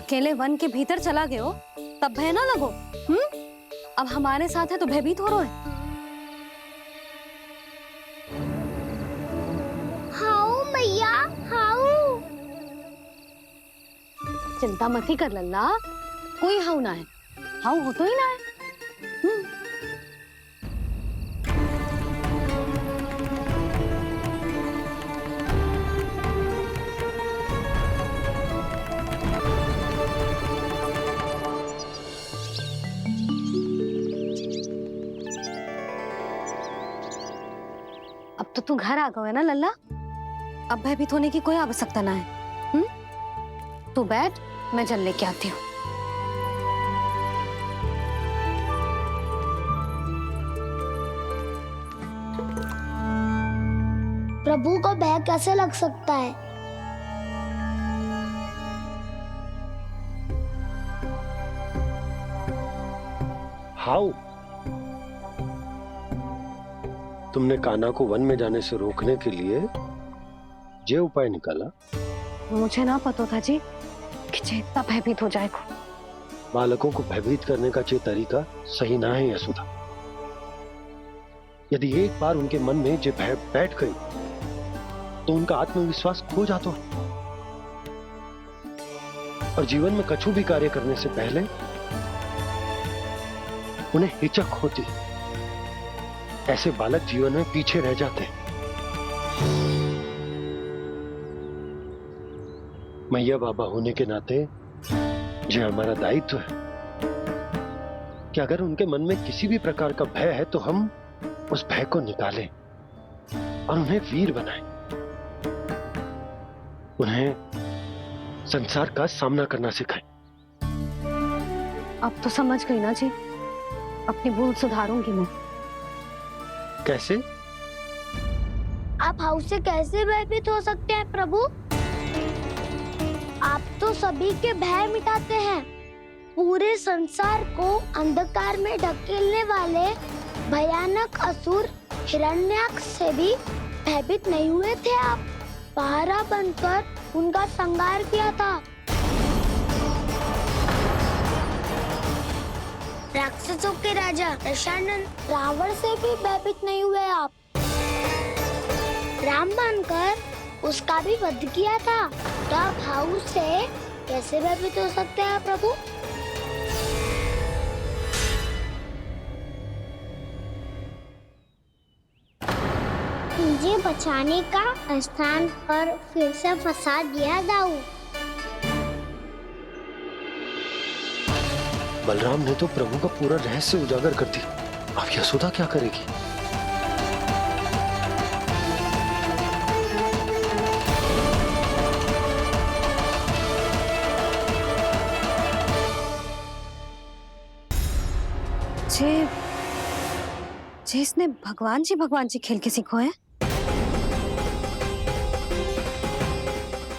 अकेले वन के भीतर चला गए हो तब भय ना लगो। अब हमारे साथ है तो भयभीत हो रहे हैं। हाउ मैया हाउ। चिंता मत ही कर लल्ला, कोई हाउ ना है, हाउ हो तो ही ना है। अब तो तू घर आ गया है ना लल्ला, अब भयभीत होने की कोई आवश्यकता ना है। तू बैठ, मैं जल लेके आती हूँ। प्रभु को भय कैसे लग सकता है? हाउ? तुमने कान्हा को वन में जाने से रोकने के लिए ये उपाय निकाला? मुझे ना पता था जी कि जे इतना भयभीत हो जाएगा। बालकों को भयभीत करने का ये तरीका सही ना है यशोदा। यदि एक बार उनके मन में ये भय बैठ गई तो उनका आत्मविश्वास खो जाता है और जीवन में कछु भी कार्य करने से पहले उन्हें हिचक होती। ऐसे बालक जीवन में पीछे रह जाते हैं। मैया बाबा होने के नाते ये हमारा दायित्व है कि अगर उनके मन में किसी भी प्रकार का भय है तो हम उस भय को निकालें और उन्हें वीर बनाएं, उन्हें संसार का सामना करना सिखाएं। अब तो समझ गई ना जी, अपनी भूल सुधारूंगी मैं। कैसे? आप हाउ से कैसे भयभीत हो सकते हैं प्रभु? आप तो सभी के भय मिटाते हैं। पूरे संसार को अंधकार में ढकेलने वाले भयानक असुर हिरण्याक्ष से भी भयभीत नहीं हुए थे आप। पहरा बनकर उनका संहार किया था। राक्षसों के राजा दशानन रावण से भी भयभीत नहीं हुए आप। राम बनकर उसका भी वध किया था। तो आप हाउ से कैसे भयभीत हो सकते हैं प्रभु? मुझे बचाने का स्थान पर फिर से फंसा दिया दाऊ। बलराम ने तो प्रभु का पूरा रहस्य उजागर कर दिया। अब यशोदा क्या करेगी? जे इसने भगवान जी खेल के सीखो है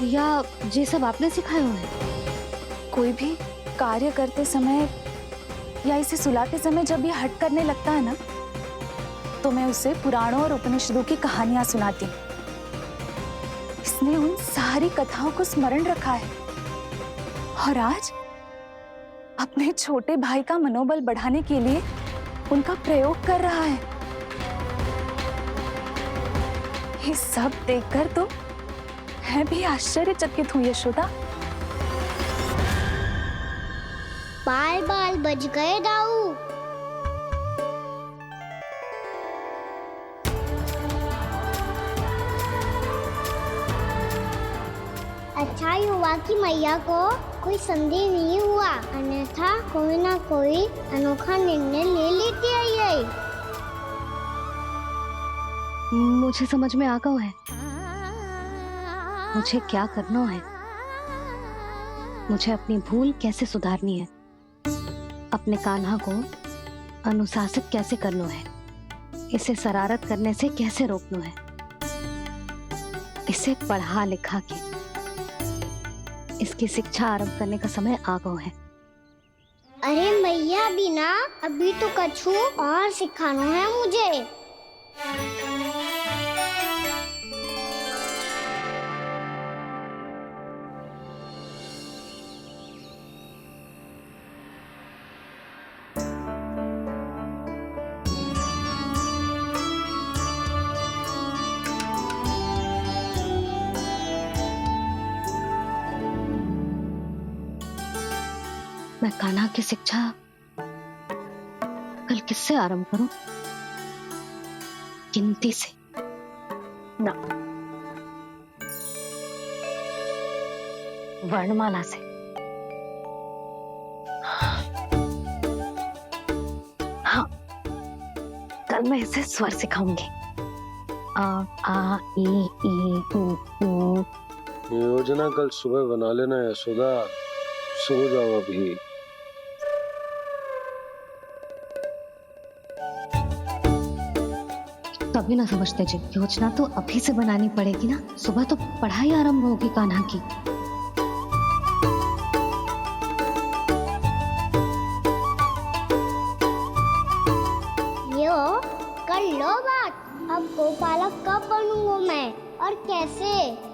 या ये सब आपने सिखाए हुए हैं? कोई भी कार्य करते समय या इसे सुलाते समय जब ये हट करने लगता है ना, तो मैं उसे पुराणों और उपनिषदों की कहानियां सुनाती हूँ। इसने उन सारी कथाओं को स्मरण रखा है और आज अपने छोटे भाई का मनोबल बढ़ाने के लिए उनका प्रयोग कर रहा है। ये सब देखकर तो मैं भी आश्चर्यचकित हूँ यशोदा। बाल बाल बज गए दाऊ। अच्छा ही हुआ कि मैया को कोई संदेह नहीं हुआ, अन्यथा कोई ना कोई अनोखा निर्णय ले लेती आई। मुझे समझ में आ गया है मुझे क्या करना है। मुझे अपनी भूल कैसे सुधारनी है, अपने कान्हा को अनुशासित कैसे करना है, इसे शरारत करने से कैसे रोकना है, इसे पढ़ा लिखा के इसकी शिक्षा आरंभ करने का समय आ गया है। अरे मैया बिना अभी तो कछु और सिखाना है मुझे। मैं कान्हा की शिक्षा कल किससे आरंभ करूं? गिनती से ना, वर्णमाला से। हाँ, कल मैं इसे स्वर सिखाऊंगी। आ आ ई ई उ ऊ। योजना कल सुबह बना लेना यशोदा, सो जाओ अभी। तभी ना समझते जी, योजना तो अभी से बनानी पड़ेगी ना, सुबह तो पढ़ाई आरंभ होगी कान्हा की। यो कर लो बात, अब गोपालक कब बनूंगा मैं और कैसे?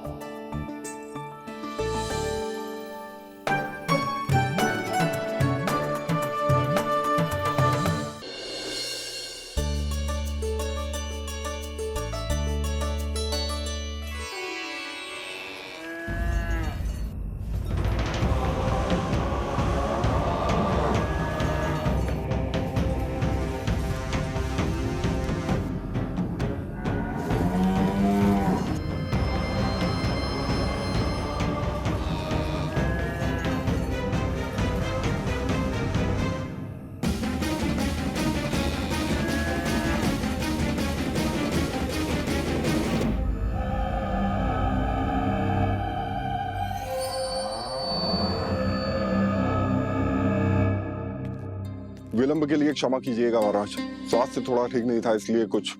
विलंब के लिए क्षमा कीजिएगा महाराज, स्वास्थ्य थोड़ा ठीक नहीं था इसलिए कुछ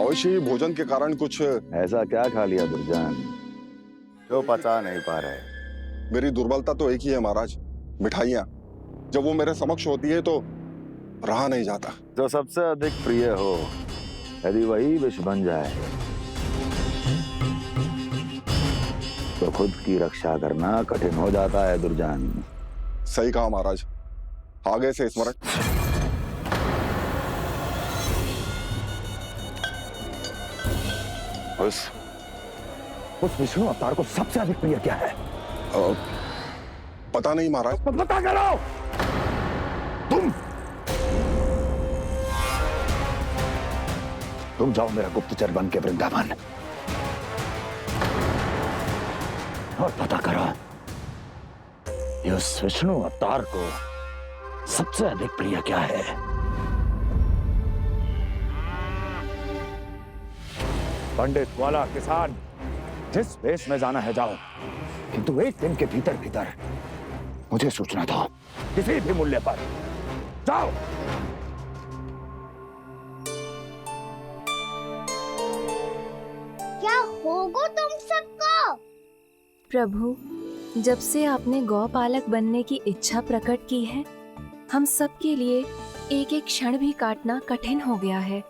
अवश्य ही भोजन के कारण कुछ। ऐसा क्या खा लिया दुर्जन जो पचा नहीं पा रहे? मेरी दुर्बलता तो एक ही है महाराज, मिठाइयाँ। जब वो मेरे समक्ष होती है तो रहा नहीं जाता। जो सबसे अधिक प्रिय हो, यदि वही विष बन जाए तो खुद की रक्षा करना कठिन हो जाता है दुर्जन। सही कहा महाराज, आगे से स्मरण। उस विष्णु अवतार को सबसे अधिक प्रिय क्या है? पता नहीं महाराज। पता करो। तुम जाओ मेरा गुप्तचर बन के वृंदावन और पता करो इस विष्णु अवतार को सबसे अधिक प्रिय क्या है। पंडित, वाला, किसान, जिस वेश में जाना है जाओ, किंतु एक दिन के भीतर भीतर मुझे सूचना दो, किसी भी मूल्य पर। जाओ। क्या होगा तुम सबको? प्रभु, जब से आपने गौपालक बनने की इच्छा प्रकट की है, हम सब के लिए एक एक क्षण भी काटना कठिन हो गया है।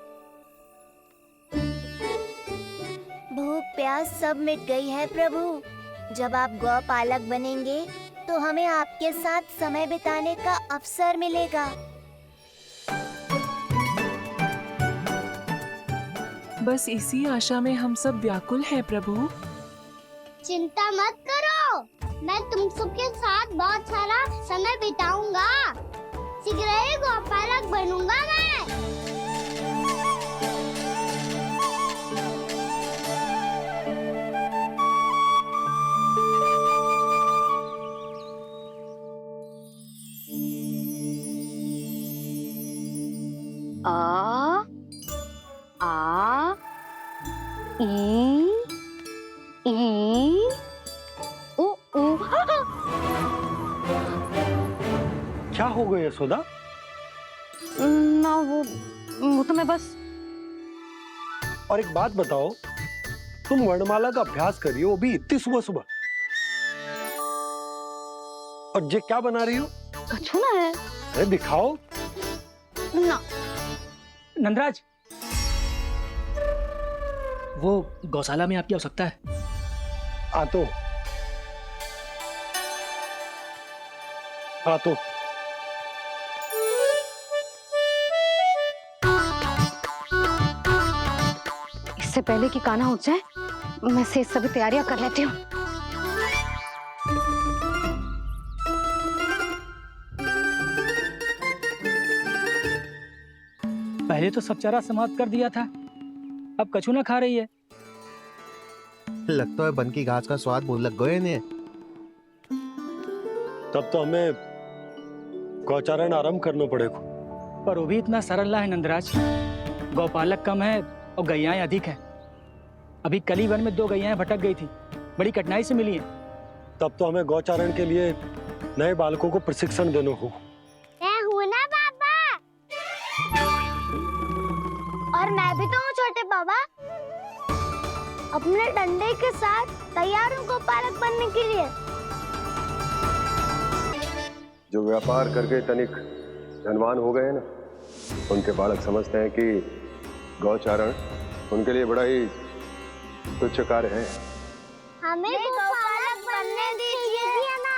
भूख प्यास सब मिट गई है प्रभु। जब आप गौपालक बनेंगे तो हमें आपके साथ समय बिताने का अवसर मिलेगा। बस इसी आशा में हम सब व्याकुल हैं प्रभु। चिंता मत करो, मैं तुम सबके साथ बहुत सारा समय बिताऊंगा। शीघ्र ही गोपालक बनूंगा मैं। आ आ ई ई ओ ओ। क्या हो गया यशोदा? ना वो तो मैं बस। और एक बात बताओ, तुम वर्णमाला का अभ्यास कर रही हो, वो भी इतनी सुबह सुबह, और ये क्या बना रही हो? छूना है। अरे दिखाओ ना। नंदराज, वो गौशाला में आपकी आवश्यकता है। आ तो इससे पहले कि कान्हा उठ जाए, मैं से सभी तैयारियां कर लेती हूँ। पहले तो सब चारा समाप्त कर दिया था, अब कछु ना खा रही है। लगता है बन की घास का स्वाद भूल लग गए ने। तब तो हमें गौचारण आरंभ करना पड़ेगा। पर वो भी इतना सरल है नंदराज। गौपालक कम है और गैयाएं अधिक है। अभी कली वन में 2 गैयाएं भटक गई थी, बड़ी कठिनाई से मिली है। तब तो हमें गौचारण के लिए नए बालकों को प्रशिक्षण देना हो। मैं हूँ ना बाबा, और मैं भी तो हूँ छोटे बाबा। अपने डंडे के साथ तैयार हूँ गोपालक बनने के लिए। जो व्यापार करके तनिक धनवान हो गए ना, उनके बालक समझते हैं कि गौचारण उनके लिए बड़ा ही तुच्छ कार्य है। हमें गोपालक बनने दीजिए ना।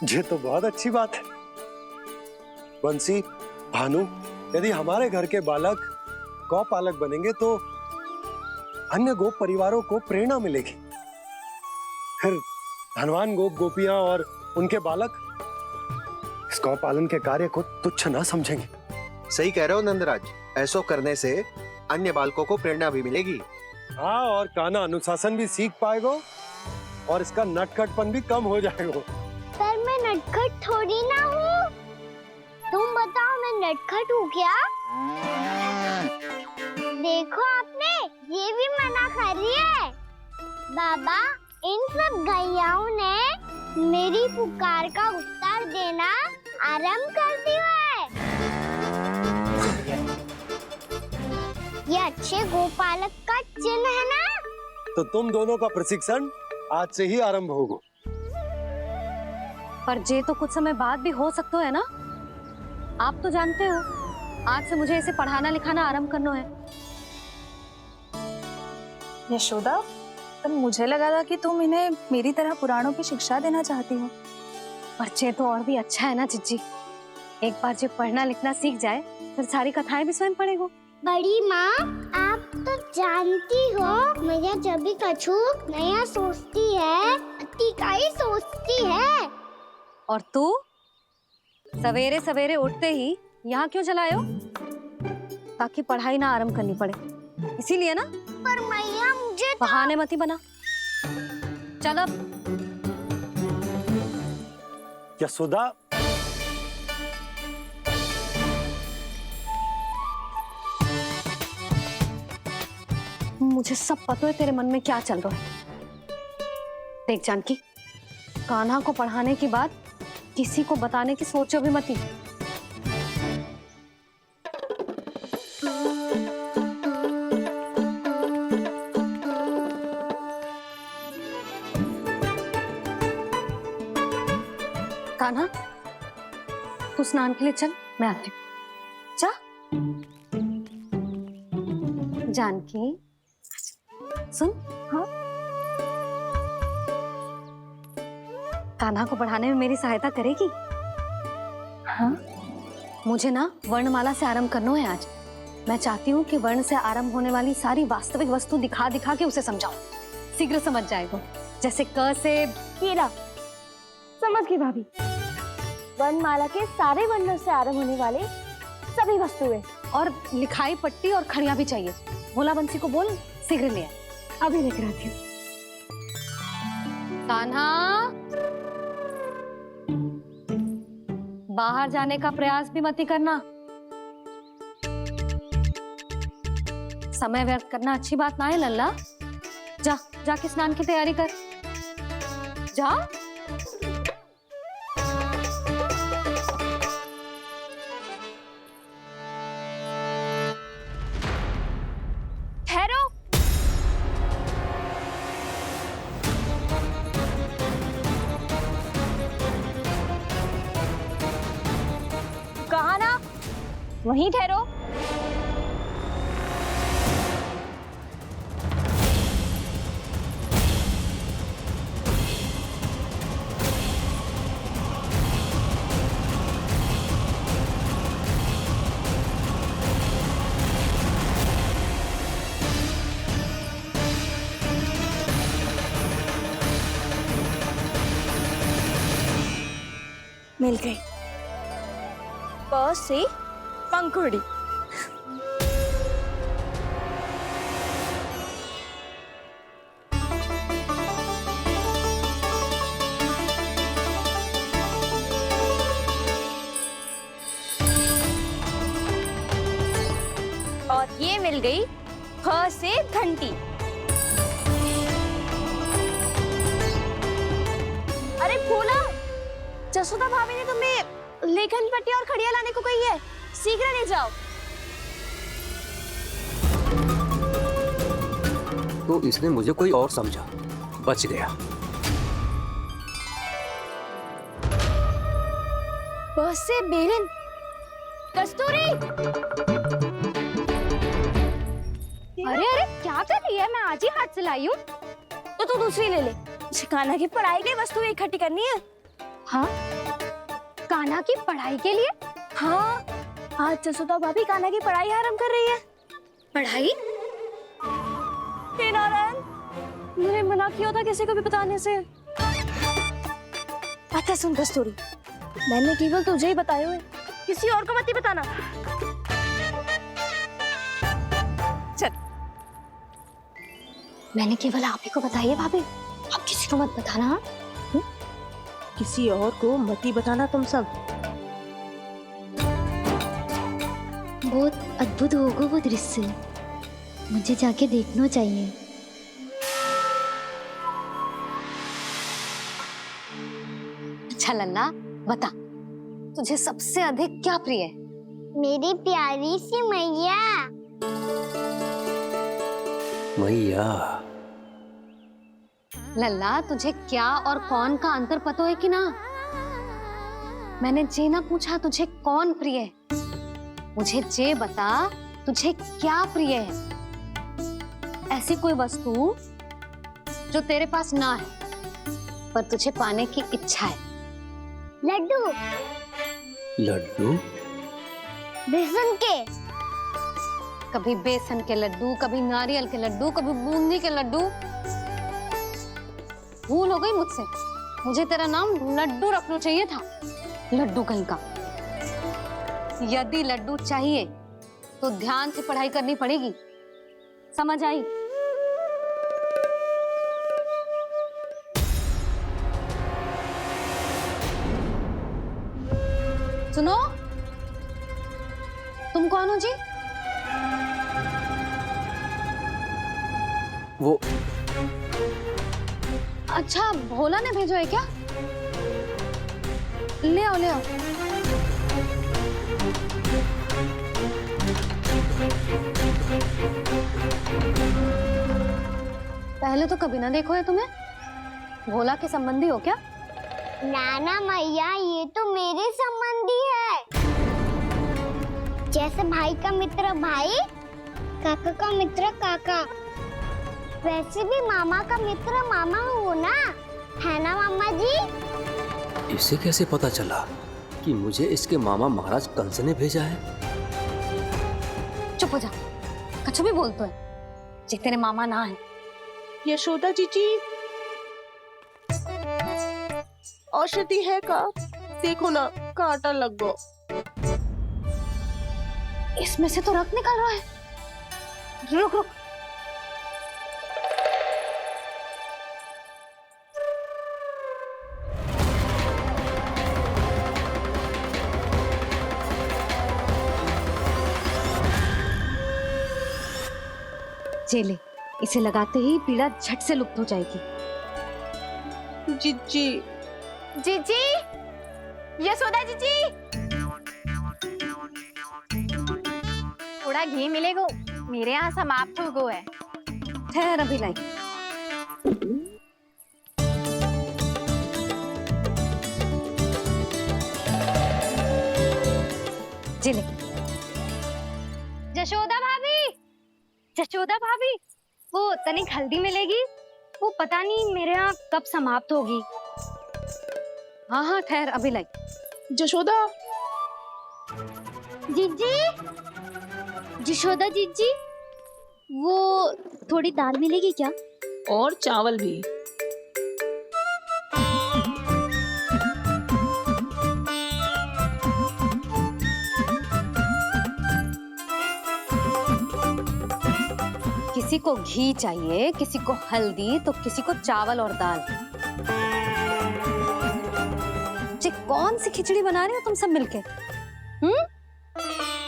ये तो बहुत अच्छी बात है। बंसी, भानु, यदि हमारे घर के बालक गौपालक बनेंगे तो अन्य गोप परिवारों को प्रेरणा मिलेगी। फिर धनवान गोप गोपियां और उनके बालक इस गौपालन के कार्य को तुच्छ ना समझेंगे। सही कह रहे हो नंदराज, ऐसा करने से अन्य बालकों को प्रेरणा भी मिलेगी। हाँ, और कान्हा अनुशासन भी सीख पाएगा और इसका नटखटपन भी कम हो जाएगा। पर मैं नटखट थोड़ी ना हूँ। तुम बताओ मैं नटखट हूँ क्या? देखो आपने ये भी मना कर रही है। बाबा, इन सब गैयाओं ने मेरी पुकार का उत्तर देना आरंभ कर दिया है। ये अच्छे गोपालक का चिन्ह है ना? तो तुम दोनों का प्रशिक्षण आज से ही आरंभ होगा। पर जे तो कुछ समय बाद भी हो सकता है ना। आप तो जानते हो, आज से मुझे इसे पढ़ाना लिखाना आरंभ करना है। यशोदा, तब मुझे लगा था कि तुम इन्हें मेरी तरह पुराणों की शिक्षा देना चाहती हो। पर जे तो और भी अच्छा है ना जिज्जी। एक बार जब पढ़ना लिखना सीख जाए फिर सारी कथाएं भी स्वयं पढ़ेगा। बड़ी माँ, आप तो जानती हो मैया जब भी कछु नया सोचती है, का ही सोचती है। और तू सवेरे सवेरे उठते ही यहाँ क्यों चलाए हो? ताकि पढ़ाई ना आरंभ करनी पड़े, इसीलिए ना। पर मैया मुझे बहाने मत ही बना। चल अब। यशोदा, मुझे सब पता है तेरे मन में क्या चल रहा है। देख जानकी, कान्हा को पढ़ाने के बाद किसी को बताने की सोचो भी मत ही। कान्हा, तू स्नान के लिए चल, मैं आती हूँ। जा। जानकी, सुन। हाँ, कान्हा को पढ़ाने में मेरी सहायता करेगी? हाँ, मुझे ना वर्णमाला से आरंभ करना है आज। मैं चाहती हूँ कि वर्ण से आरंभ होने वाली सारी वास्तविक वस्तु दिखा दिखा के उसे समझाऊं। शीघ्र समझ जाएगा। जैसे क से हीरा। समझ गई भाभी। वर्णमाला के सारे वर्णों से आरंभ होने वाले सभी वस्तुएं, और लिखाई पट्टी और खड़िया भी चाहिए। भोला बंसी को बोल शीघ्र ले आए। अभी लेकर आती हूँ। कान्हा, बाहर जाने का प्रयास भी मत ही करना। समय व्यर्थ करना अच्छी बात ना है लल्ला। जा, जाके स्नान की तैयारी कर। जा। ठहरो। कहा ना, वहीं ठहरो। मिल गई। प से पंखुड़ी। ये मिल गई ख से घंटी। अरे भोला, जसोदा भाभी ने तुम्हें लेखन पट्टी और खड़िया लाने को कही है, शीघ्र ले जाओ। तो इसने मुझे कोई और समझा, बच गया। ब से बेलन। कस्तूरी, अरे अरे क्या कर रही है? मैं आज ही हाथ से लाई हूँ। तो तू दूसरी ले ले। कान्हा की पढ़ाई की वस्तु इकट्ठी करनी है। हाँ, कान्हा की पढ़ाई के लिए? हाँ, आज जसोदा भाभी कान्हा की पढ़ाई आरंभ कर रही है। पढ़ाई? हे नारायण, मैंने मना किया था किसी को भी बताने से। अच्छा सुन कस्तूरी, मैंने केवल तुझे ही बताए हुए, किसी और को मत ही बताना। चल। मैंने केवल आप ही को बताई है भाभी, आप किसी को मत बताना। हाँ? किसी और को मत ही बताना तुम सब। बहुत अद्भुत होगा वो दृश्य, मुझे जाके देखना चाहिए। अच्छा लल्ला, बता तुझे सबसे अधिक क्या प्रिय है? मेरी प्यारी सी मैया। मैया। लल्ला, तुझे क्या और कौन का अंतर पता है कि ना? मैंने जे ना पूछा तुझे कौन प्रिय है, मुझे जे बता तुझे क्या प्रिय है। ऐसी कोई वस्तु जो तेरे पास ना है पर तुझे पाने की इच्छा है। लड्डू। लड्डू? बेसन के। कभी बेसन के लड्डू, कभी नारियल के लड्डू, कभी बूंदी के लड्डू। भूल हो गई मुझसे, मुझे तेरा नाम लड्डू रखना चाहिए था। लड्डू कहीं का। यदि लड्डू चाहिए तो ध्यान से पढ़ाई करनी पड़ेगी, समझ आई? सुनो, तुम कौन हो जी? वो अच्छा, भोला ने भेजो है क्या? ले आओ, ले आओ। पहले तो कभी ना देखो है तुम्हें। भोला के संबंधी हो क्या? नाना मैया, ये तो मेरे संबंधी है। जैसे भाई का मित्र भाई, काका का मित्र काका, वैसे भी मामा का मित्र मामा हो ना, है ना मामा जी? इसे कैसे पता चला कि मुझे इसके मामा महाराज कंस ने भेजा है? चुप हो जा, कछु भी बोलते है जे तेरे मामा ना है। यशोदा जीजी, औषधि है का? देखो ना, कांटा लग गो। इसमें से तो रक्त निकल रहा है। रुक रुक। चले, इसे लगाते ही पीड़ा झट से लुप्त हो जाएगी। जीजी, जीजी, यशोदा जीजी, थोड़ा घी मिलेगा? मेरे यहाँ समाप्त हो गया है। ठहर, अभी लाई। जिले। जशोदा भाभी, जशोदा भाभी, वो तनिक हल्दी मिलेगी? वो पता नहीं मेरे यहाँ कब समाप्त होगी। हाँ हाँ, ठहर, अभी लाई। जशोदा। जीजी, जशोदा जीजी, वो थोड़ी दाल मिलेगी क्या? और चावल भी। किसी को घी चाहिए, किसी को हल्दी, तो किसी को चावल और दाल। जी, कौन सी खिचड़ी बना रहे हो तुम सब मिलके?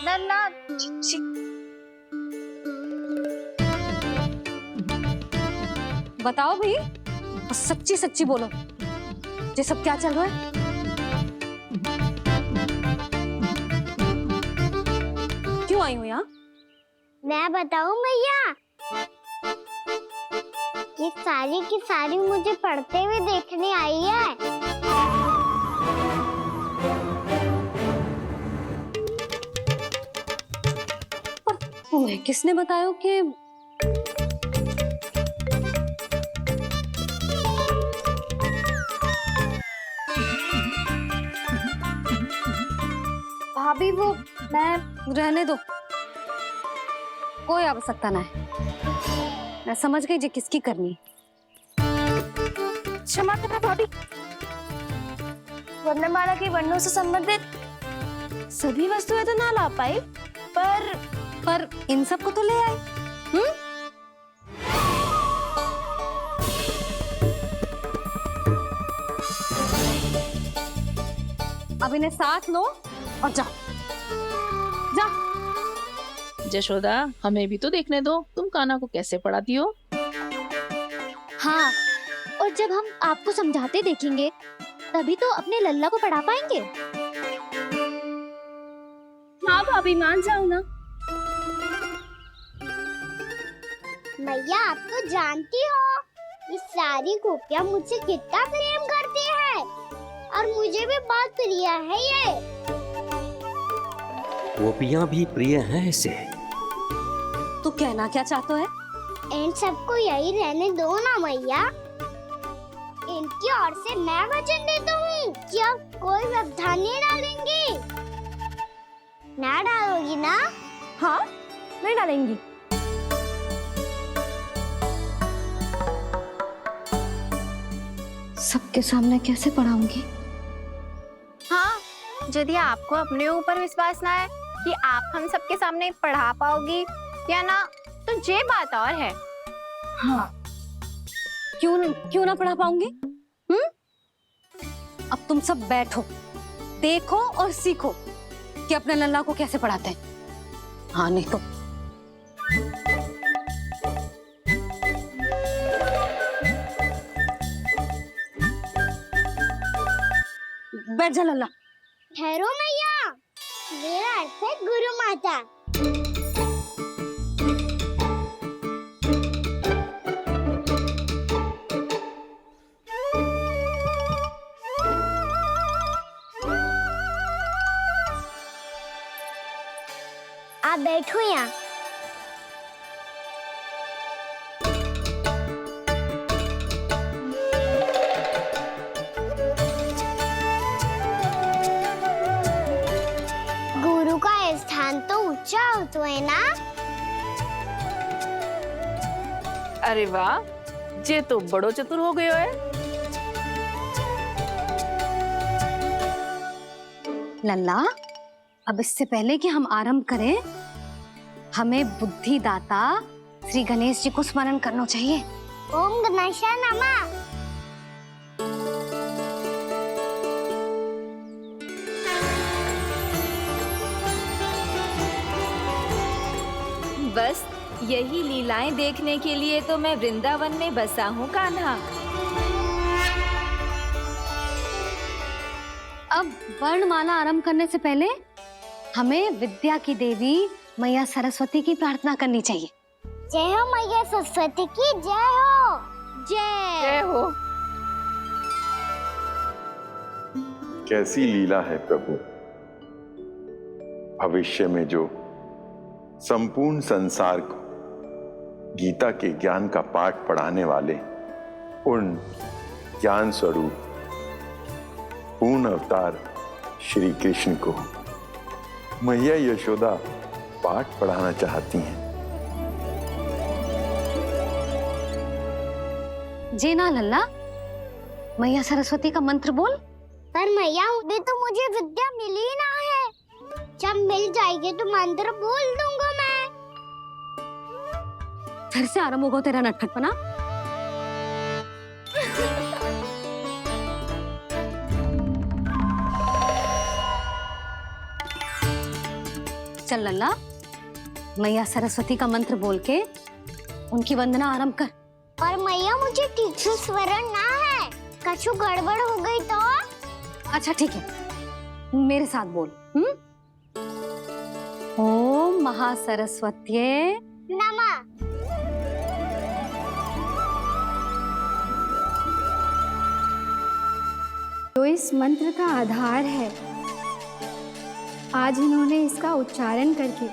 नन्ना, बताओ भाई, और सच्ची सच्ची बोलो, ये सब क्या चल रहा है? क्यों आई हो यहाँ? मैं बताऊं भैया, ये सारी की सारी मुझे पढ़ते हुए देखने आई है। तुम्हें किसने बताया कि भाभी वो मैं रहने दो, कोई आवश्यकता ना है। मैं समझ गई जी किसकी करनी। क्षमा करना भाभी, वर्णमाला के वर्णों से संबंधित सभी वस्तुएं तो ना ला पाई, पर इन सब को तो ले आए। अब इन्हें साथ लो और जाओ। जा। जशोदा, हमें भी तो देखने दो तुम कान्हा को कैसे पढ़ाती हो। हाँ, और जब हम आपको समझाते देखेंगे तभी तो अपने लल्ला को पढ़ा पाएंगे। हाँ भाभी, मान जाओ ना। मैया, आप तो जानती हो ये सारी गोपियाँ मुझसे कितना प्रेम करती है, और मुझे भी बहुत प्रिय है ये। गोपियां भी प्रिय हैं इसे। तू कहना क्या चाहता है? इन सबको यही रहने दो ना मैया। इनकी ओर से मैं वचन देता हूँ कि अब कोई व्यवधान नहीं डालेंगी। ना डालोगी ना? हाँ, नहीं डालेंगी। सबके सामने कैसे पढ़ाऊंगी? हाँ, यदि आपको अपने ऊपर विश्वास ना है कि आप हम सबके सामने पढ़ा पाओगी या ना, तो ये बात और है। हाँ, क्यों ना पढ़ा पाऊंगी? अब तुम सब बैठो, देखो और सीखो कि अपने लल्ला को कैसे पढ़ाते हैं। हाँ, नहीं तो बैठ जा लल्ला। ठहरो मैया, मेरा अर्थ है गुरु माता। आप बैठो यहाँ। गुरु का स्थान तो ऊंचा होता है ना? अरे वाह, जे तो बड़ो चतुर हो गयो है। लल्ला, अब इससे पहले कि हम आरंभ करें, हमें बुद्धिदाता श्री गणेश जी को स्मरण करना चाहिए। ओम गणेशाय नमः। बस यही लीलाएं देखने के लिए तो मैं वृंदावन में बसा हूँ कान्हा। अब वर्णमाला आरंभ करने से पहले हमें विद्या की देवी मैया सरस्वती की प्रार्थना करनी चाहिए। जय हो मैया सरस्वती की जय हो। जय हो। कैसी लीला है प्रभु। भविष्य में जो संपूर्ण संसार को गीता के ज्ञान का पाठ पढ़ाने वाले उन ज्ञान स्वरूप पूर्ण अवतार श्री कृष्ण को मैया यशोदा पाठ पढ़ाना चाहती हैं। जी ना लल्ला, मैया सरस्वती का मंत्र बोल। पर मैया, अभी तो मुझे विद्या मिली ना है। जब मिल जाएगी तो मंत्र बोल दूंगा मैं। फिर से आरंभ होगा तेरा नटखटपना। चल लल्ला, मैया सरस्वती का मंत्र बोल के उनकी वंदना आरंभ कर। और मैया मुझे ठीक से स्मरण ना है, कछु गड़बड़ हो गई तो? अच्छा ठीक है, मेरे साथ बोल। ओम महासरस्वत्ये नमः। तो इस मंत्र का आधार है। आज इन्होंने इसका उच्चारण करके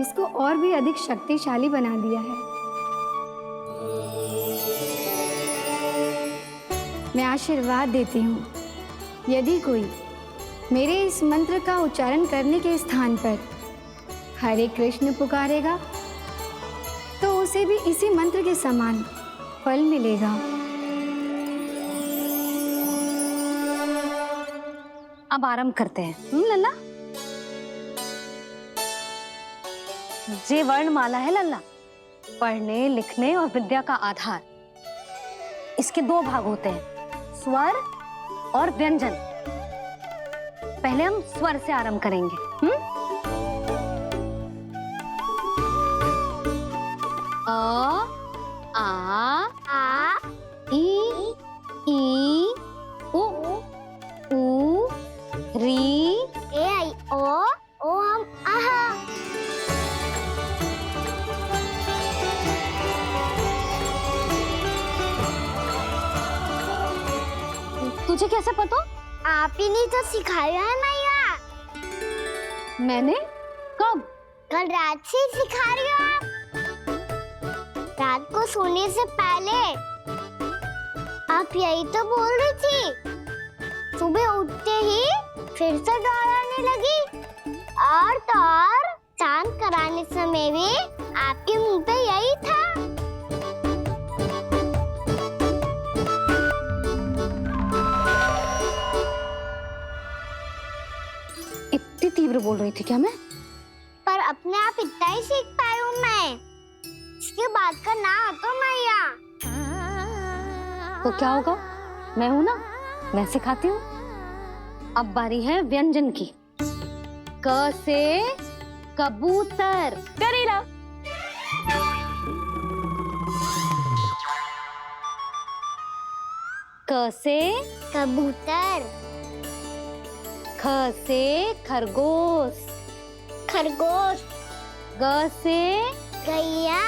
इसको और भी अधिक शक्तिशाली बना दिया है। मैं आशीर्वाद देती हूँ, यदि कोई मेरे इस मंत्र का उच्चारण करने के स्थान पर हरे कृष्ण पुकारेगा तो उसे भी इसी मंत्र के समान फल मिलेगा। अब आरंभ करते हैं। लल्ला, जे वर्णमाला है लल्ला, पढ़ने लिखने और विद्या का आधार। इसके दो भाग होते हैं, स्वर और व्यंजन। पहले हम स्वर से आरंभ करेंगे। अ, आ, ई, उ, री, ए आई ओ हम आहा। तुझे कैसे पता? आप ही ने तो सिखाया है मैया। मैंने? कब? कल रात से सिखा रही हो आप। रात को सोने से पहले आप यही तो बोल रही थी। सुबह उठते ही फिर से दोहराने लगी, और तो और चांद कराने समय भी आपके मुंह पे यही था। इतनी तीव्र बोल रही थी क्या मैं? पर अपने आप इतना ही सीख पाई हूँ मैं। इसके बाद का ना तो मैया। तो क्या होगा? मैं हूं ना, मैं सिखाती हूँ। अब बारी है व्यंजन की। क से कबूतर। करेला। क से कबूतर। ख से खरगोश। खरगोश। ग से गैया।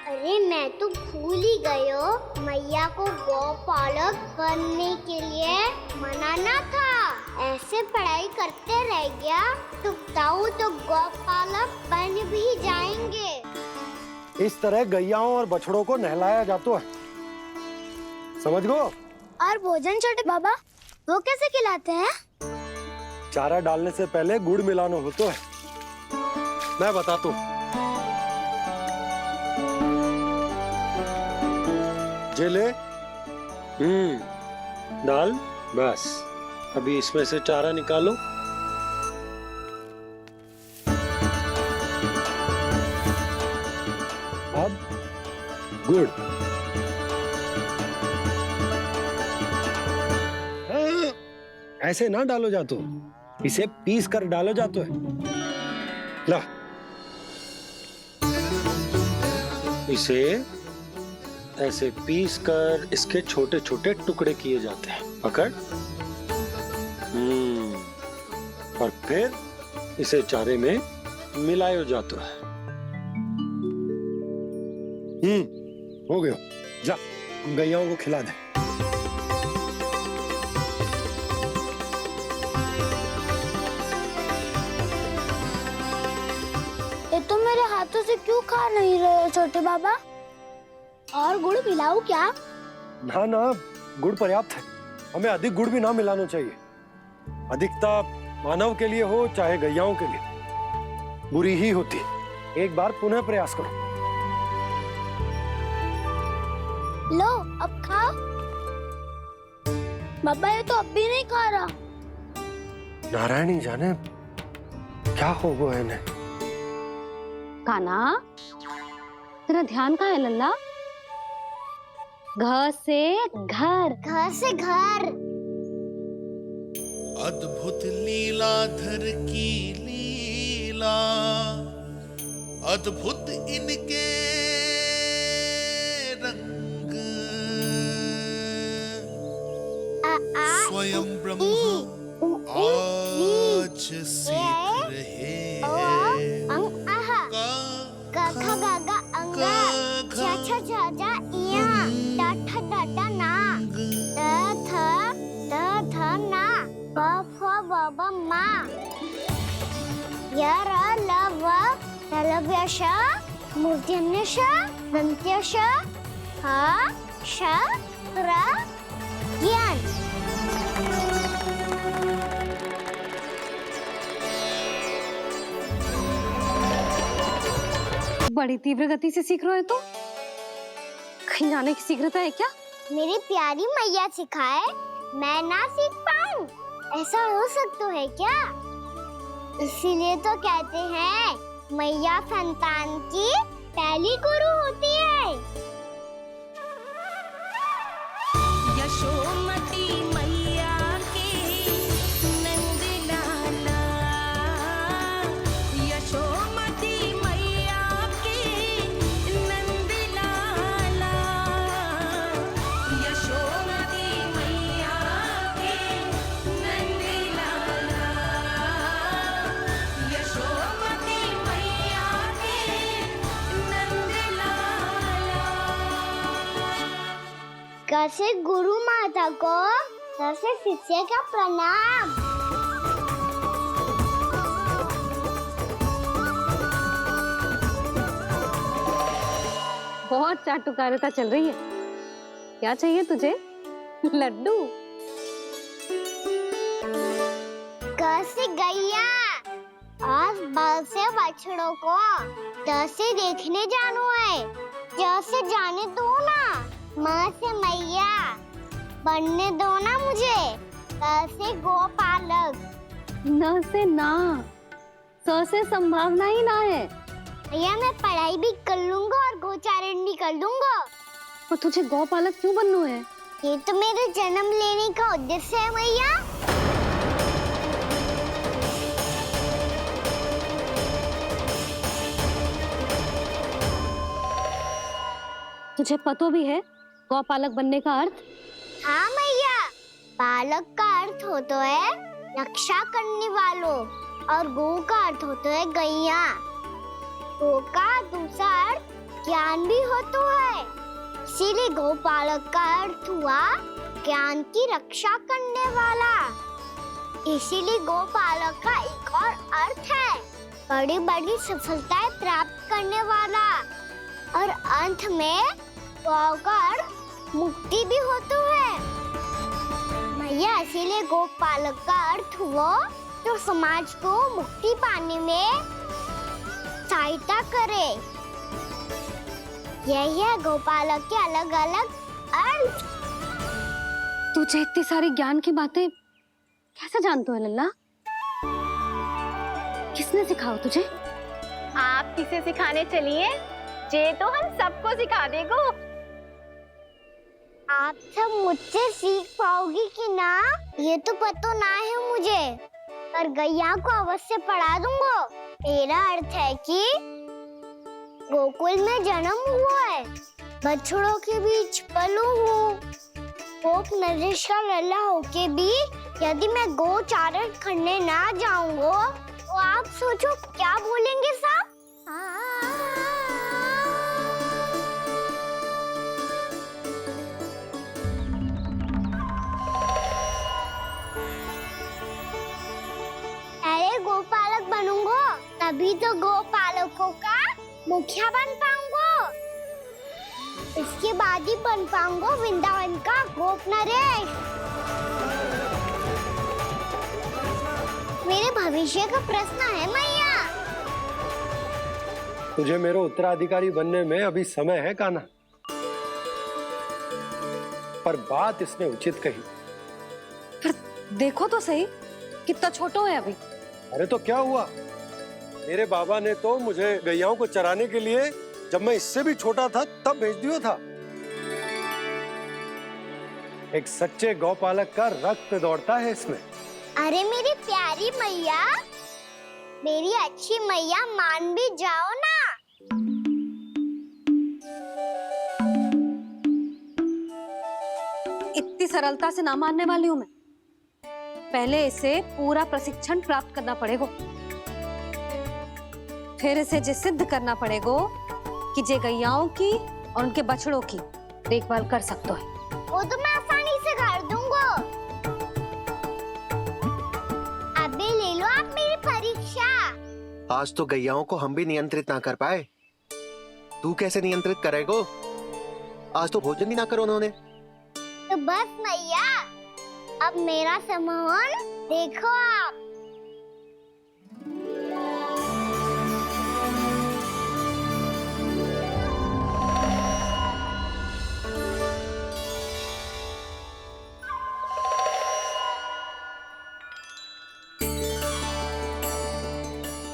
अरे मैं तो भूल ही गई हो, मैया को गौपालक बनने के लिए मनाना था। ऐसे पढ़ाई करते रह गया तो ताऊ तो गौपालक बन भी जाएंगे। इस तरह गैयाओं और बछड़ों को नहलाया जाता है, समझ गो? और भोजन छोटे बाबा, वो कैसे खिलाते हैं? चारा डालने से पहले गुड़ मिलाना होता है। मैं बताता हूँ। जेले, डाल, बस। अभी इसमें से चारा निकालो। अब गुड़। ऐसे ना डालो जातो, इसे पीस कर डालो जातो है। ला, इसे ऐसे पीस कर इसके छोटे छोटे टुकड़े किए जाते हैं। पकड़। और फिर इसे चारे में मिलाया जाता है। हो गया। जा, गैयाओं को खिला दे। ये तो मेरे हाथों से क्यों खा नहीं रहे हो छोटे बाबा? और गुड़ मिलाऊं क्या? ना ना, गुड़ पर्याप्त है। हमें अधिक गुड़ भी ना मिलाना चाहिए। अधिकता मानव के लिए हो चाहे गैयाओं के लिए बुरी ही होती। एक बार पुनः प्रयास करो। लो, अब खाओ। बाबा ये तो अब भी नहीं खा रहा। नारायणी जाने क्या हो गया इन्हें। काना, तेरा ध्यान कहाँ है लल्ला? घ से घर। घर से घर। अद्भुत लीलाधर की लीला लाला, अद्भुत इनके रंग, स्वयं ब्रह्मा आज सीख रहे हैं। गा खा गा गा अंगा, छा छा छा जा इया, डा ठा ना, ध ना, ब फ ब ब मा, य र ल व लव्य श, मूर्धन्य श, दंत्य श, ह श र ज्ञान। बड़ी तीव्र गति से सीख रहे हो तो कहीं जाने की शीघ्रता है क्या? मेरी प्यारी मैया सिखाए, मैं ना सीख पाऊं, ऐसा हो सकता है क्या? इसीलिए तो कहते हैं मैया संतान की पहली गुरु होती है। यशोमती मैया के नंद लाला, यशोमती मैया के नंद लाला, यशोमती मैया के नंद लाला, यशोमती मैया के नंद लाला। कैसे गुरु माता को कैसे शिष्य का प्रणाम। बहुत चाटुकारिता चल रही है। क्या चाहिए तुझे? लड्डू? कैसे गैया और बल से बछड़ों को कैसे देखने जानो है, जैसे जाने दो ना, माँ से मैया बनने दो ना मुझे, कैसे गोपालक। न से ना, स से संभावना ही ना है। भैया मैं पढ़ाई भी कर लूंगा और गोचारण भी कर दूंगा। और तुझे गौपालक क्यों बनना है? ये तो मेरे जन्म लेने का उद्देश्य है मैया। तुझे पता भी है गौपालक बनने का अर्थ? हाँ मैया, पालक का अर्थ होता है रक्षा करने वालों और गौ का अर्थ होता है गैया। गौ का दूसरा अर्थ ज्ञान भी होता है, इसीलिए गौपालक का अर्थ हुआ ज्ञान की रक्षा करने वाला। इसीलिए गौपालक का एक और अर्थ है बड़ी बड़ी सफलताएं प्राप्त करने वाला, और अंत में गौ का अर्थ मुक्ति भी होता है। मैया इसीलिए गोपालक का अर्थ हुआ जो समाज को मुक्ति पाने में सहायता करे। यही है गोपालक के अलग अलग अर्थ। तुझे इतनी सारी ज्ञान की बातें कैसे जानते हो लल्ला? किसने सिखाओ तुझे? आप किसे सिखाने चलिए, जे तो हम सबको सिखा देगो। आप सब मुझसे सीख पाओगी कि ना ये तो पता ना है मुझे, पर गैया को अवश्य पढ़ा दूंगा। मेरा अर्थ है कि गोकुल में जन्म हुआ है, बछड़ों के बीच पलू हूँ, गोप नरेश का लल्ला होके भी यदि मैं गोचारण करने ना जाऊंगा तो आप सोचो क्या बोलेंगे साहब? अरे गोपालक बनूंगा तभी तो गोपालकों का मुखिया बन पाऊंगा, इसके बाद ही बन पाऊंगा वृंदावन का गोप नरेश। मेरे भविष्य का प्रश्न है मैया। तुझे मेरा उत्तराधिकारी बनने में अभी समय है कान्हा, पर बात इसने उचित कही। पर देखो तो सही कितना छोटा है अभी। अरे तो क्या हुआ, मेरे बाबा ने तो मुझे गैयाओं को चराने के लिए जब मैं इससे भी छोटा था तब भेज दिया था। एक सच्चे गौपालक का रक्त दौड़ता है इसमें। अरे मेरी प्यारी मैया, मेरी अच्छी मैया मान भी जाओ ना। इतनी सरलता से ना मानने वाली हूं मैं। पहले इसे पूरा प्रशिक्षण प्राप्त करना पड़ेगा, फिर इसे जे सिद्ध करना पड़ेगा कि जे गैयाओं की और उनके बछड़ों की देखभाल कर सकते है। वो तो मैं आसानी से कर दूंगा। अबे ले लो आप मेरी परीक्षा। आज तो गैयाओं को हम भी नियंत्रित ना कर पाए, तू कैसे नियंत्रित करेगो? आज तो भोजन भी ना करो उन्होंने। तो बस मैया, अब मेरा सम्मान देखो आप।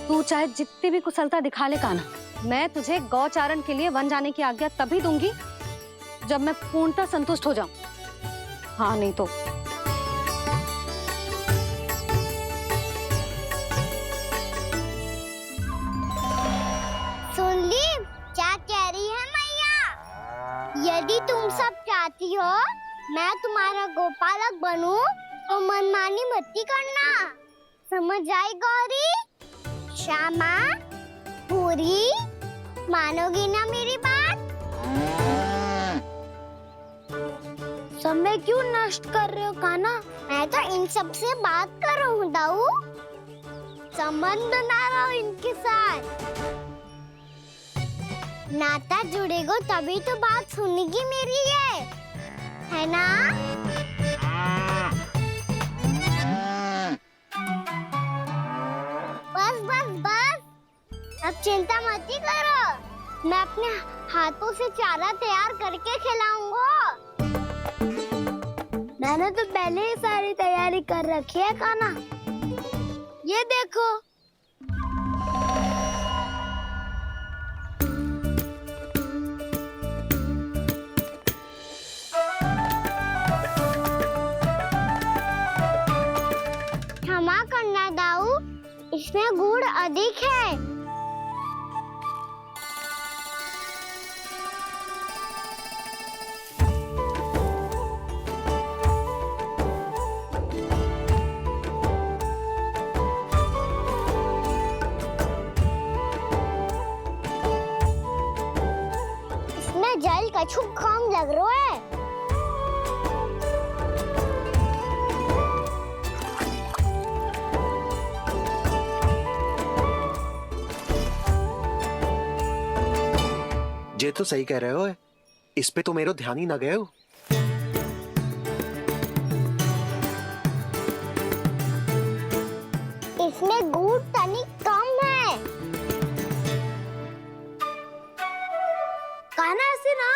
तू चाहे जितनी भी कुशलता दिखा ले कान्हा, मैं तुझे गौचारण के लिए वन जाने की आज्ञा तभी दूंगी जब मैं पूर्णतः संतुष्ट हो जाऊं। हाँ नहीं तो सुन ली क्या कह रही है मैया? यदि तुम सब चाहती हो मैं तुम्हारा गोपालक बनूं तो मनमानी मत करना, समझ आई गौरी? श्यामा, पूरी, मानोगी ना मेरी बात? समय क्यों नष्ट कर रहे हो कान्हा? मैं तो इन सब से बात कर रहा हूँ दाऊ, संबंध बना रहा हूँ इनके साथ। नाता जुड़ेगा तभी तो बात सुनेगी मेरी, है ना? बस बस बस, अब चिंता मत ही करो, मैं अपने हाथों से चारा तैयार करके खिलाऊंगा। मैंने तो पहले ही सारी तैयारी कर रखी है कान्हा, ये देखो। क्षमा करना दाऊ, इसमें गुड़ अधिक है। इसमें जल कछु कम लग रहा है। जे तो सही कह रहे हो, इस पे तो मेरो ध्यान ही ना गए हो। इसमें गुड़ तनिक कम है। कान्हा ऐसे ना,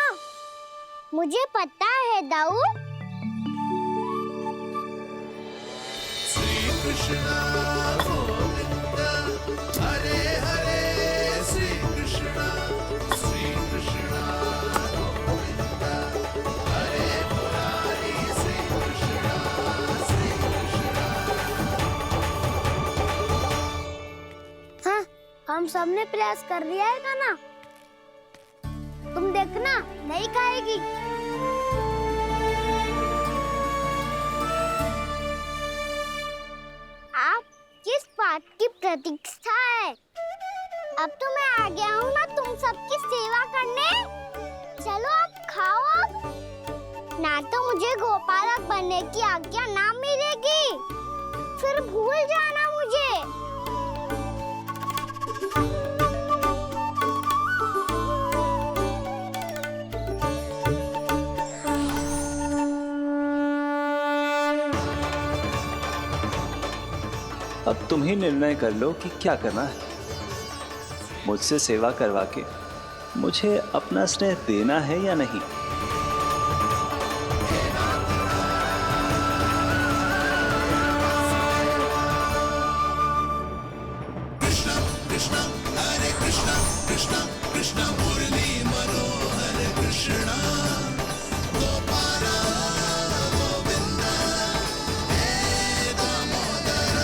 मुझे पता है दाऊ। श्री कृष्णा गोविंद हरे हरे, श्री कृष्णा गोविंद हरे मुरारी, श्री कृष्णा हाँ, हम सबने प्रयास कर लिया है कान्हा, तुम देखना नहीं खाएगी। आप किस बात की प्रतीक्षा है? अब तो मैं आ गया हूँ ना तुम सबकी सेवा करने। चलो अब खाओ अब। ना तो मुझे गोपालक बनने की आज्ञा ना मिलेगी, फिर भूल जाना मुझे। अब तुम ही निर्णय कर लो कि क्या करना है। मुझसे सेवा करवा के मुझे अपना स्नेह देना है या नहीं। कृष्णा कृष्णा हरे कृष्णा, कृष्णा कृष्णा मुरली मनोहर कृष्णा गोपाला गोविंद हे दामोदर।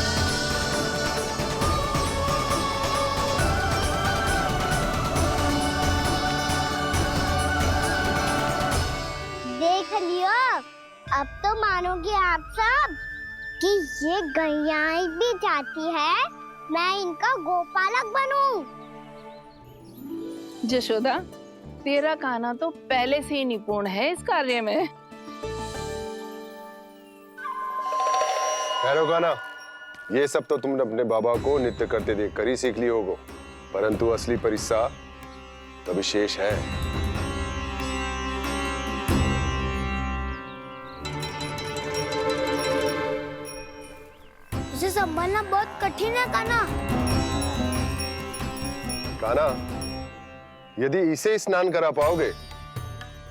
मानोगे आप सब कि ये गैयाएं भी चाहती है मैं इनका गोपालक बनूं? जशोदा, तेरा कान्हा तो पहले से ही निपुण है इस कार्य में। ठहरो कान्हा, ये सब तो तुमने अपने बाबा को नृत्य करते देखकर ही सीख ली होगो, परंतु असली परिस्सा तो विशेष है। उसे संभालना बहुत कठिन है कान्हा। कान्हा, यदि इसे स्नान करा पाओगे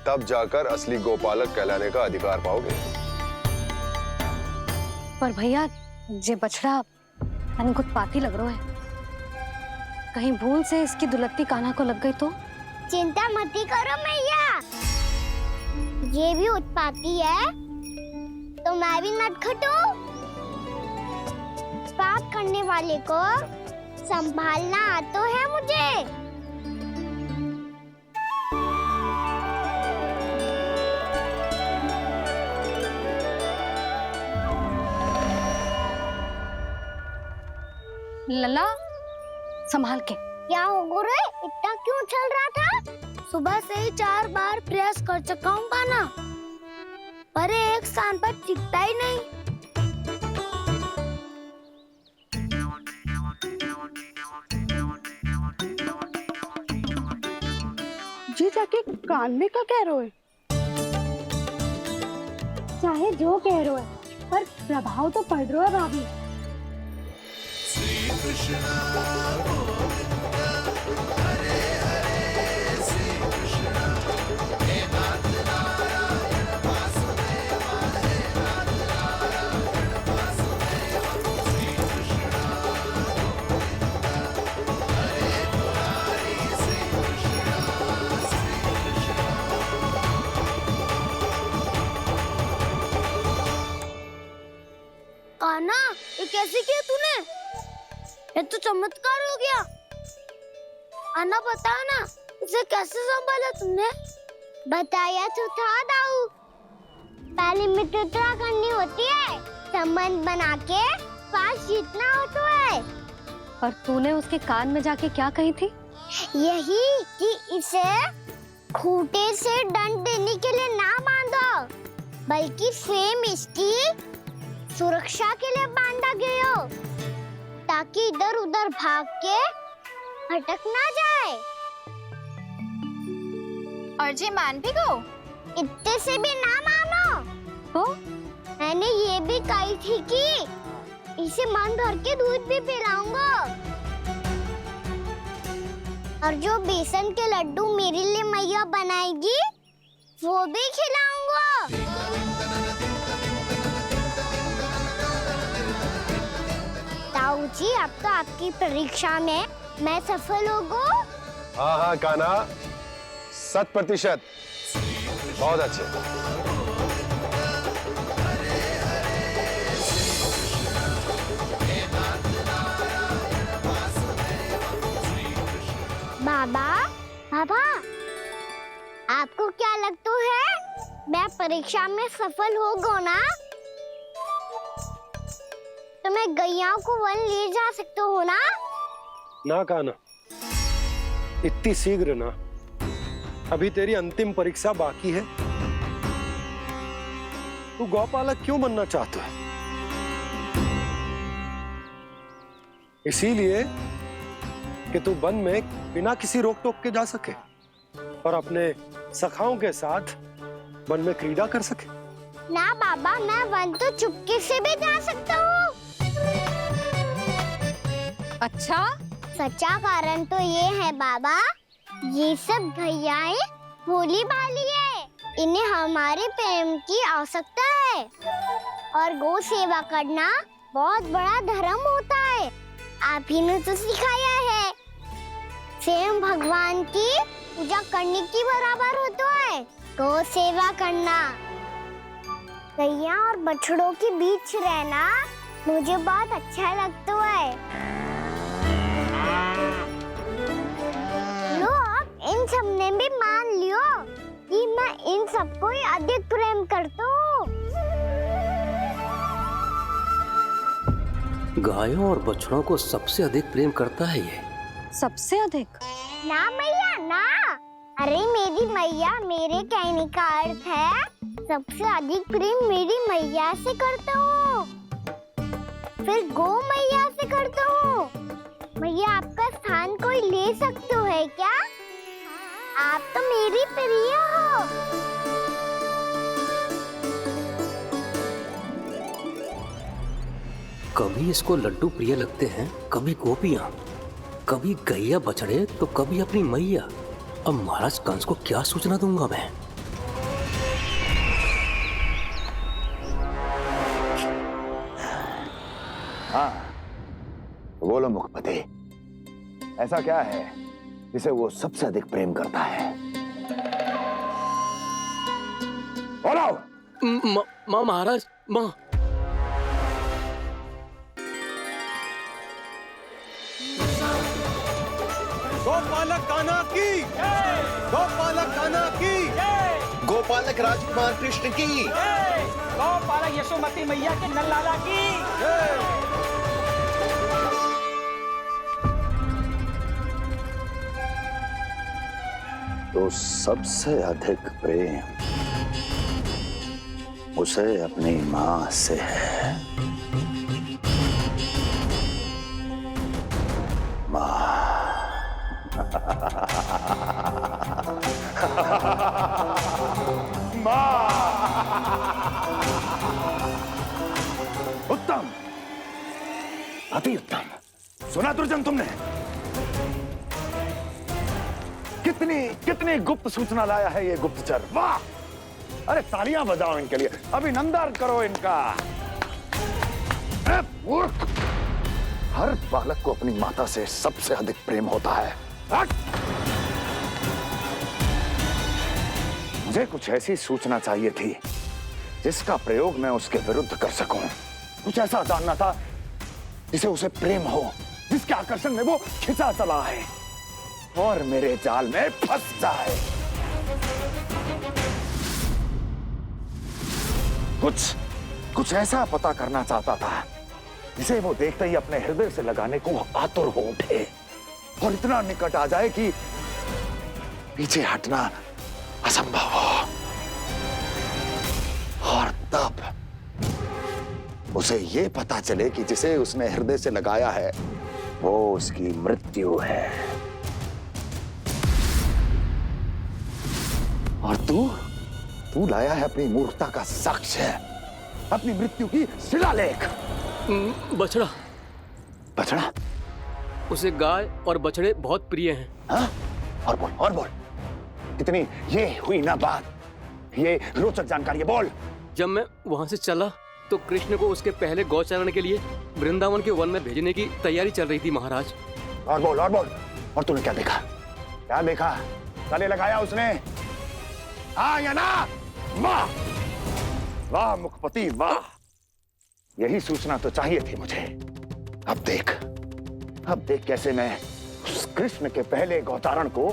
तब जाकर असली गोपालक कहलाने का अधिकार पाओगे। पर भैया ये बछड़ा मैंने उत्पाती लग रहा है, कहीं भूल से इसकी दुलत्ती कान्हा को लग गई तो? चिंता मत करो मैया, ये भी उत्पाती है तो मैं भी नटखट हूँ। पाप करने वाले को संभालना आता है मुझे। लला संभाल के। क्या हो गुरु, इतना क्यों चल रहा था? सुबह से ही 4 बार प्रयास कर चुका हूँ कान्हा, पर एक स्थान पर टिकता ही नहीं। जी जाके कान में का कह रहे? चाहे जो कह रहे है, पर प्रभाव तो पड़ रहा है भाभी। श्री कृष्ण गोविंद हरे हरे, श्री कृष्ण हे नाथ नारायण वासुदेव, हे नाथ नारायण वासुदेव, श्री कृष्ण गोविंद हरे मुरारी, श्री कृष्ण कान्हा, ये कैसे किया तूने? ये तो चमत्कार हो गया। अन्ना बता ना, इसे कैसे संभाला तुमने? बताया तो था दाऊ, पहले मित्रता करनी होती है, संबंध बना के पास जीतना होता है। पर तूने उसके कान में जाके क्या कही थी? यही कि इसे खूंटे से दंड देने के लिए ना बांधो, बल्कि स्वयं इसकी सुरक्षा के लिए बांधा गया हो, ताकि इधर उधर भाग के भटक ना जाए। और जी मान भी गो? इतने से भी ना मानो तो मैंने ये भी कही थी कि इसे मन भर के दूध भी पिलाऊंगा, और जो बेसन के लड्डू मेरे लिए मैया बनाएगी वो भी खिलाऊंगा। ताऊ जी, अब तो आपकी परीक्षा में मैं सफल होगा। हाँ हाँ कान्हा, 100%। बहुत अच्छे। बाबा, बाबा, आपको क्या लगता है मैं परीक्षा में सफल होगा ना? तो मैं गैयाओं को वन ले जा सकता हूँ ना? ना कान्हा, इतनी शीघ्र ना, अभी तेरी अंतिम परीक्षा बाकी है। तू गौपालक क्यों बनना चाहता है? इसीलिए कि तू वन में बिना किसी रोक टोक के जा सके और अपने सखाओं के साथ वन में क्रीड़ा कर सके। ना बाबा, मैं वन तो चुपके से भी जा सकता हूँ। अच्छा? सच्चा कारण तो ये है बाबा, ये सब गैयाएं भोली भाली है, इन्हें हमारे प्रेम की आवश्यकता है, और गौ सेवा करना बहुत बड़ा धर्म होता है। आप ही ने तो सिखाया है, स्वयं भगवान की पूजा करने की बराबर होता है गौ सेवा करना। गैया और बछड़ों के बीच रहना मुझे बहुत अच्छा लगता है। लो, इन सब ने भी मान लियो कि मैं इन सबको ही अधिक प्रेम करता हूँ। गायों और बछड़ों को सबसे अधिक प्रेम करता है ये। सबसे अधिक? ना मैया ना, अरे मेरी मैया, मेरे कहने का अर्थ है सबसे अधिक प्रेम मेरी मैया से करता हूँ, फिर गौ मैया से करता हूँ। मैया आपका स्थान कोई ले सकते है क्या? आप तो मेरी प्रिय हो। कभी इसको लड्डू प्रिय लगते हैं, कभी गोपियां, कभी गैया बछड़े, तो कभी अपनी मैया। अब महाराज कंस को क्या सूचना दूंगा मैं? हाँ, बोलो मुखपति, ऐसा क्या है जिसे वो सबसे अधिक प्रेम करता है? बोलो। माँ महाराज, माँ। गोपालक कान्हा की, गोपालक कान्हा की, गोपालक राजकुमार कृष्ण की, गौपालक यशोमती मैया के नल लाला की। तो सबसे अधिक प्रेम उसे अपनी माँ से है। माँ। उत्तम, अति उत्तम। सुना दुर्जन तुमने? कितनी गुप्त सूचना लाया है ये गुप्तचर। वाह! अरे तालियां बजाओ इनके लिए, अभिनंदन करो इनका। मूर्ख! हर बालक को अपनी माता से सबसे अधिक प्रेम होता है। मुझे कुछ ऐसी सूचना चाहिए थी जिसका प्रयोग मैं उसके विरुद्ध कर सकूं। कुछ ऐसा जानना था जिसे उसे प्रेम हो, जिसके आकर्षण में वो खिंचा चला है और मेरे जाल में फंस जाए। कुछ ऐसा पता करना चाहता था जिसे वो देखते ही अपने हृदय से लगाने को आतुर हो उठे और इतना निकट आ जाए कि पीछे हटना असंभव हो। और तब उसे ये पता चले कि जिसे उसने हृदय से लगाया है वो उसकी मृत्यु है। और तू लाया है अपनी मूर्खता का साक्ष्य, अपनी मृत्यु की शिलालेख। बछड़ा? उसे गाय और बछड़े बहुत प्रिय हैं। हाँ? और बोल। इतनी ये हुई ना बात, ये रोचक जानकारी है, बोल। जब मैं वहां से चला तो कृष्ण को उसके पहले गौचारण के लिए वृंदावन के वन में भेजने की तैयारी चल रही थी महाराज। और बोल। और तूने क्या देखा? गले लगाया उसने? हाँ या ना? वाह मुखपति, वाह! यही सूचना तो चाहिए थी मुझे। अब देख कैसे मैं उस कृष्ण के पहले गौतारण को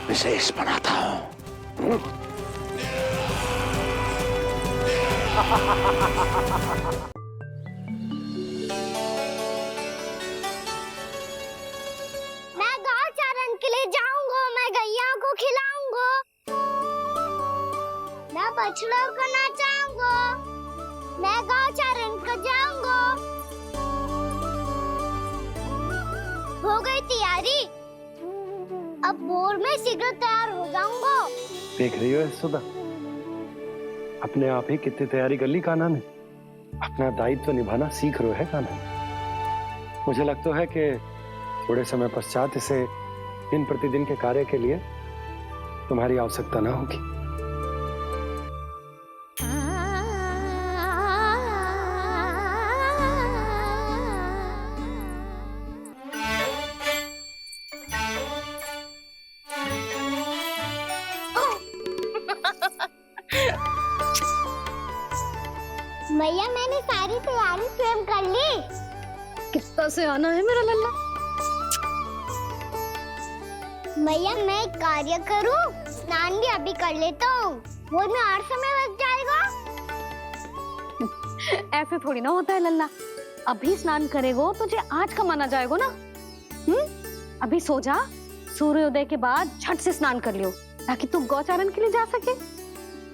विशेष बनाता हूं। मैं गौचारण के लिए जाऊंगा, मैं गैया को खिलाऊंगा, मैं बछड़ों को नचाऊंगा, मैं गौचारण को जाऊंगा। हो गई तैयारी, अब भोर में शीघ्र तैयार हो जाऊंगा। देख रही हो यशोदा, अपने आप ही कितनी तैयारी कर ली कान्हा ने। अपना दायित्व निभाना सीख रहे है कान्हा। मुझे लगता है कि थोड़े समय पश्चात इसे दिन प्रतिदिन के कार्य के लिए तुम्हारी आवश्यकता ना होगी। मैया, मैंने सारी तैयारी स्वयं कर ली। कितना से आना है मेरा लल्ला? मैया, मैं एक कार्य करूं? स्नान भी अभी कर लेता हूँ, वो में और समय लग जाएगा। ऐसे थोड़ी ना होता है लल्ला। अभी स्नान करेगो तुझे आज का माना जाएगा ना। अभी सो जा, सूर्योदय के बाद झट से स्नान कर लियो ताकि तू गौचारण के लिए जा सके।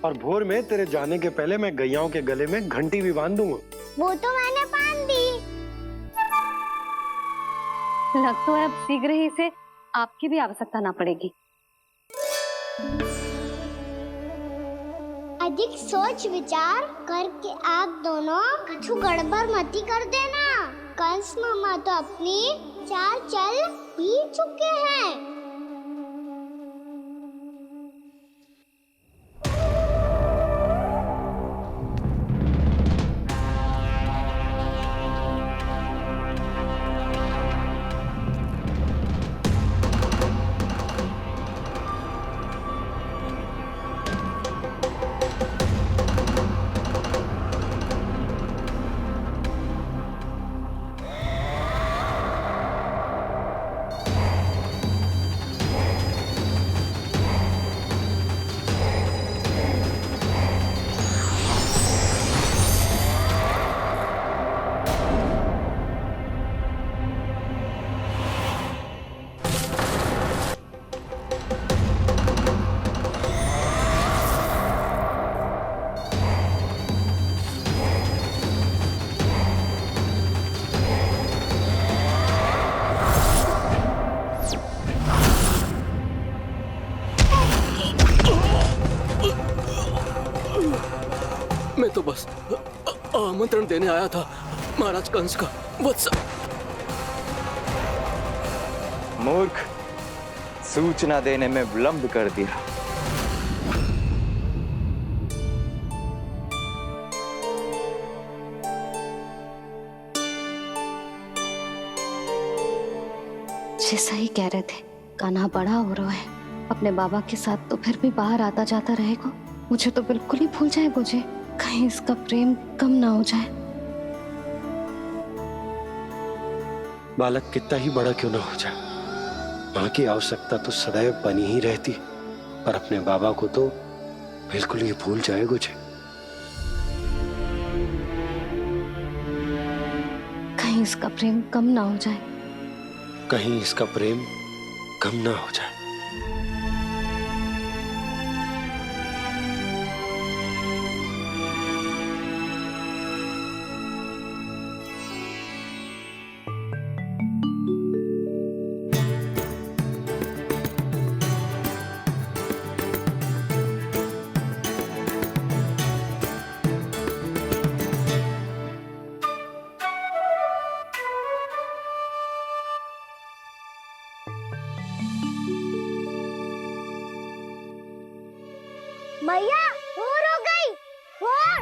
और भोर में तेरे जाने के पहले मैं गैयाओं के गले में घंटी भी बांध दूंगा। वो तो मैंने बांध दी। लग तो है अब शीघ्र ही इसे आपकी भी आवश्यकता ना पड़ेगी। अधिक सोच विचार करके आप दोनों कछु गड़बड़ मती कर देना। कंस मामा तो अपनी चाल चल भी चुके हैं। मैं तो बस आमंत्रण देने आया था महाराज कंस का। वत्स मूर्ख, सूचना देने में विलंब कर दिया। जैसा ही कह रहे थे, कान्हा बड़ा हो रहा है, अपने बाबा के साथ तो फिर भी बाहर आता जाता रहेगा। मुझे तो बिल्कुल ही भूल जाएगा मुझे, कहीं इसका प्रेम कम ना हो जाए। बालक कितना ही बड़ा क्यों ना हो जाए, माँ की आवश्यकता तो सदैव बनी ही रहती, पर अपने बाबा को तो बिल्कुल ही भूल जाए मुझे। कहीं इसका प्रेम कम ना हो जाए, कहीं इसका प्रेम कम ना हो जाए। मैया भोर हो गई। भोर।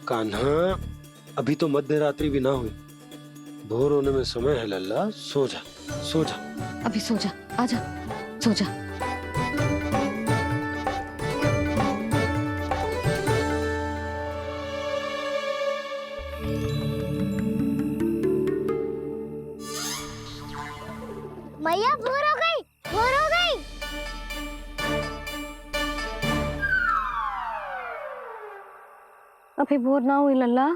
कान्हा, अभी तो मध्य रात्रि भी ना हुई, भोर होने में समय है लल्ला। सो जा, सो जा। अभी सो जा, आजा, सो जा। मैया भोर हो गई, भोर हो गई। अभी भोर ना हुई लल्ला,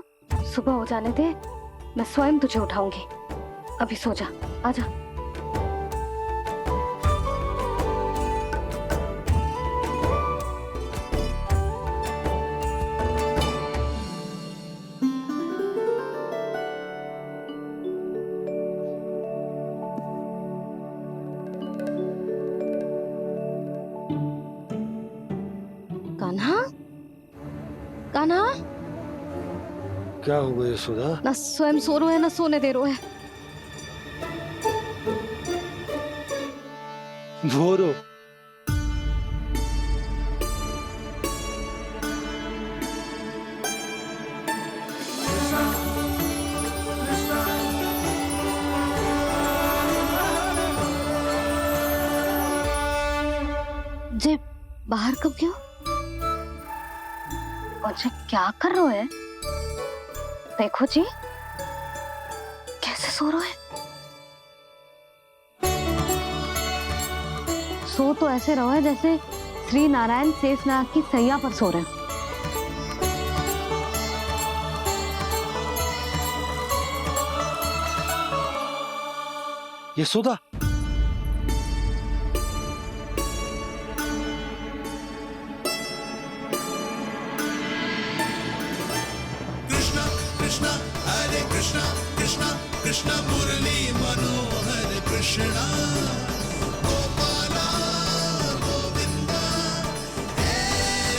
सुबह हो जाने दे, मैं स्वयं तुझे उठाऊंगी। अभी सो जा, आजा। कान्हा, कान्हा, क्या हो गया सुधा? ना स्वयं सो रहे है ना सोने दे रहे है। भोर हो। जे बाहर कब गयो? और जे क्या कर रहे है? देखो जी, कैसे सो रहे हैं। सो तो ऐसे रहो है जैसे श्री नारायण शेषनाग की सैया पर सो रहे हैं। यशोदा, कृष्णा कृष्णा हरे कृष्णा कृष्णा कृष्णा मुरली मनोहर कृष्णा गोपाला गोविंदा हे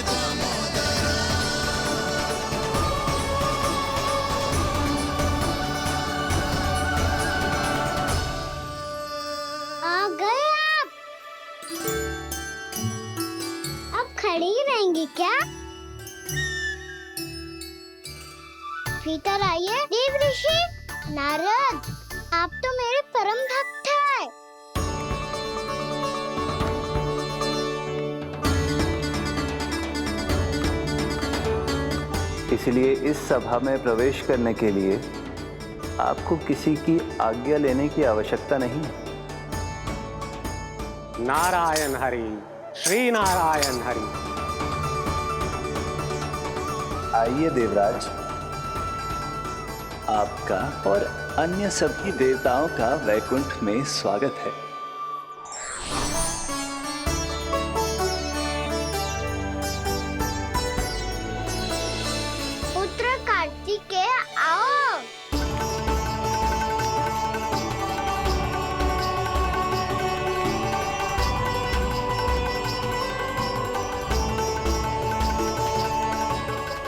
दामोदरा। आ गए आप। अब खड़ी ही रहेंगी क्या? भीतर आइए। देव ऋषि नारद, आप तो मेरे परम भक्त हैं। इसलिए इस सभा में प्रवेश करने के लिए आपको किसी की आज्ञा लेने की आवश्यकता नहीं है। नारायण हरि, श्री नारायण हरि। आइए देवराज, आपका और अन्य सभी देवताओं का वैकुंठ में स्वागत है। पुत्र कार्तिकेय आओ।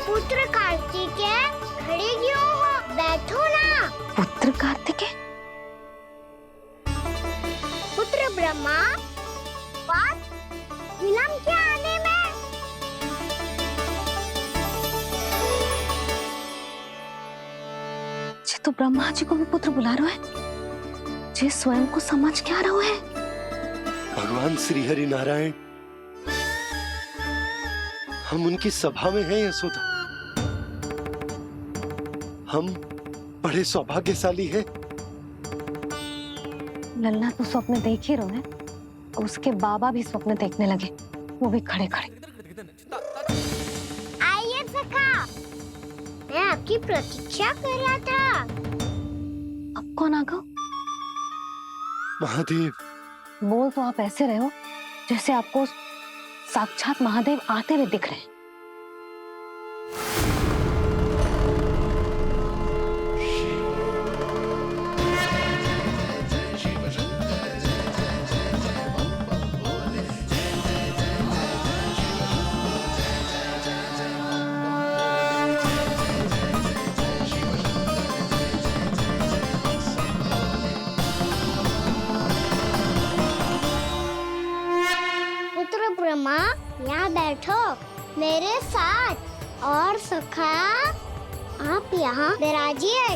पुत्र कार्तिकेय खड़े क्यों हो? बैठो ना। पुत्र कार्तिकेय? पुत्र ब्रह्मा, बात विलंब क्या आने में? जे तो ब्रह्मा जी को भी पुत्र बुला रहा है, जे स्वयं को समझ क्या रहा है। भगवान श्री हरि नारायण, हम उनकी सभा में हैं यशोदा। हम बड़े सौभाग्यशाली हैं। लल्ला तो स्वप्न देख ही रहे हैं और उसके बाबा भी स्वप्न देखने लगे, वो भी खड़े खड़े। आइए सखा, मैं आपकी प्रतीक्षा कर रहा था। अब कौन आ गया? महादेव। बोल तो आप ऐसे रहे हो जैसे आपको साक्षात महादेव आते हुए दिख रहे हैं। पुत्र ब्रह्मा, यहाँ बैठो मेरे साथ। और सखा, आप यहाँ विराजिए।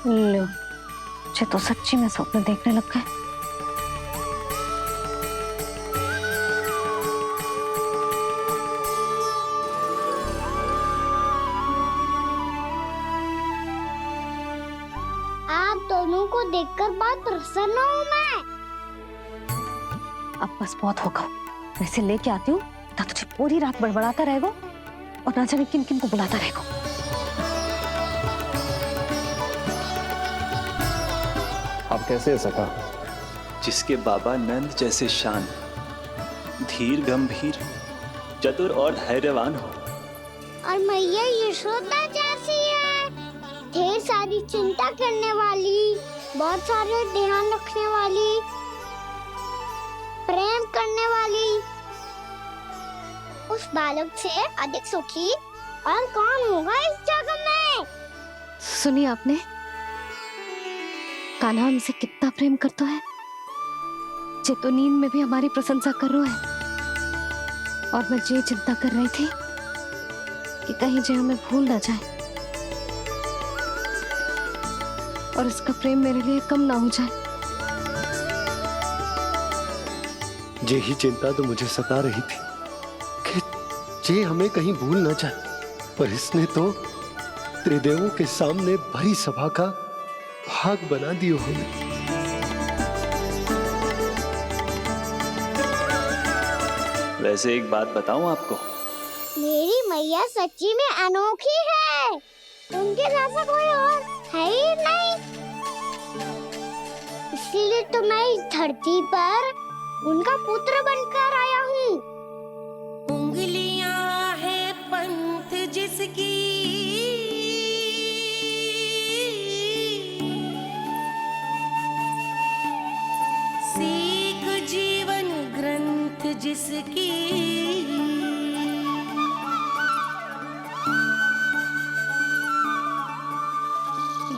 लो, मुझे तो सच्ची में स्वप्न देखने लग गए। आप दोनों को देखकर बहुत प्रसन्न हूँ मैं। अब बस बहुत होगा, वैसे लेके आती हूँ ना, तुझे पूरी रात बड़बड़ाता रहेगा और ना जाने किन किन को बुलाता रहेगा। आप कैसे सका? जिसके बाबा नंद जैसे शान, धीर गंभीर, चतुर और धैर्यवान हो। और मैया यशोदा जैसी है, ढेर सारी चिंता करने वाली, बहुत सारे ध्यान रखने वाली, प्रेम करने वाली। उस बालक से अधिक सुखी और कौन होगा इस जगत में? सुनिए आपने, कान्हा हमसे कितना प्रेम करता है, जे तो नींद में भी हमारी प्रशंसा कर रहा है। और मैं ये चिंता कर रही थी कि कहीं जे हमें भूल ना जाए और इसका प्रेम मेरे लिए कम ना हो जाए। यही चिंता तो मुझे सता रही थी कि जे हमें कहीं भूल ना जाए, पर इसने तो त्रिदेवों के सामने भरी सभा का भाग बना दियो हमें। वैसे एक बात बताऊं आपको, मेरी मैया सच्ची में अनोखी है। उनके जैसा कोई और है ही नहीं। इसीलिए तो मैं इस धरती पर उनका पुत्र बनकर आया हूँ। उंगलियां है पंथ जिसकी, सीख जीवन ग्रंथ जिसकी,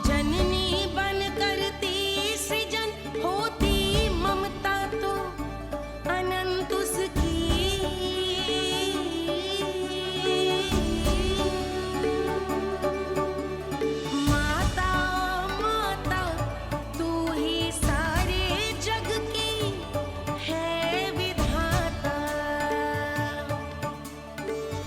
जननी बन करती सृजन होती ममता तो अनंत उसकी। माता माता तू ही सारे जग की है विधाता।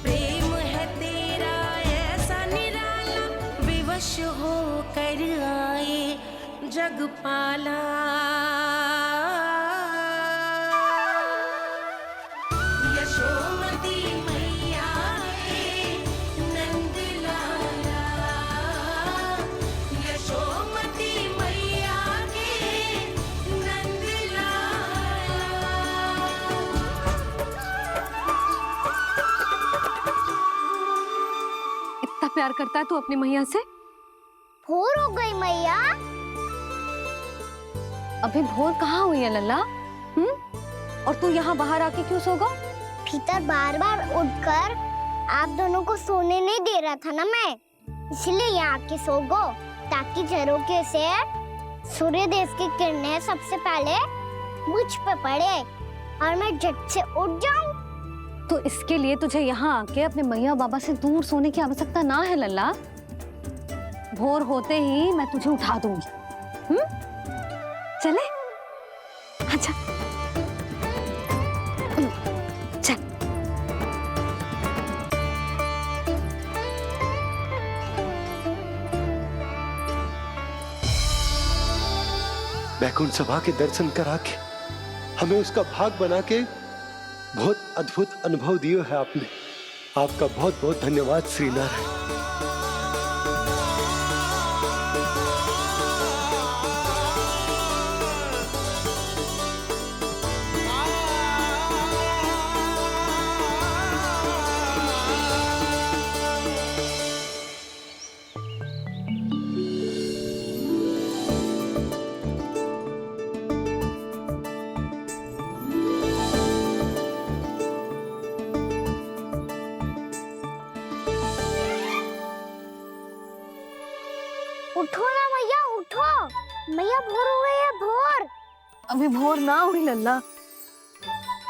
प्रेम है तेरा ऐसा निराला, विवश हो कर आए जग पाला। यशोमती मैया के नंद लाला, यशोमती मैया के नंद लाला। इतना प्यार करता है तू अपनी मैया से? भोर हो गई मैया। अभी भोर कहाँ हुई है लल्ला? और तू यहाँ बाहर आके क्यों सो गया? भीतर बार बार उठकर आप दोनों को सोने नहीं दे रहा था ना मैं, इसलिए यहाँ आके सो गो, ताकि झरोखे से सूर्य देव की किरणें सबसे पहले मुझ पे पड़े और मैं झट से उठ जाऊं। तो इसके लिए तुझे यहाँ आके अपने मैया बाबा से दूर सोने की आवश्यकता ना है लल्ला। भोर होते ही मैं तुझे उठा दूंगी। चले? अच्छा चल। वैकुंठ सभा के दर्शन करा के हमें उसका भाग बना के बहुत अद्भुत अनुभव दियो है आपने। आपका बहुत बहुत धन्यवाद श्रीनारायण। उठो ना मैया, उठो। मैया भोर हो गई है, भोर। अभी भोर ना हुई लल्ला।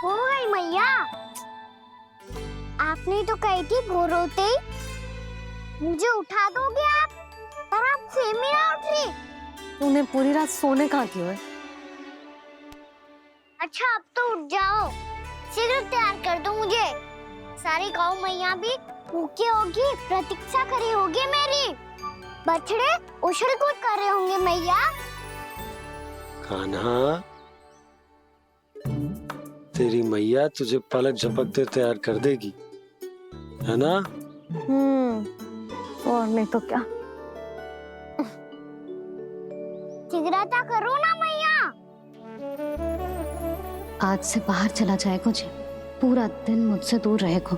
हो गई मैया। आपने तो कही थी भोर होते ही मुझे उठा दोगे आप, पर आप सेम ही ना उठी। तूने पूरी रात सोने कहाँ की है? अच्छा अब तो उठ जाओ, शीघ्र तैयार कर दो मुझे। सारी गाँव मैया भी भूखी होगी, प्रतीक्षा करी होगी मेरी। बछड़े उछल कूद कर रहे होंगे मैया। कान्हा, तेरी मैया तुझे पलक झपकते तैयार कर देगी, है ना? और नहीं तो क्या। शीघ्रता करो ना मैया। आज से बाहर चला जाएगा जी, पूरा दिन मुझसे दूर रहेगा।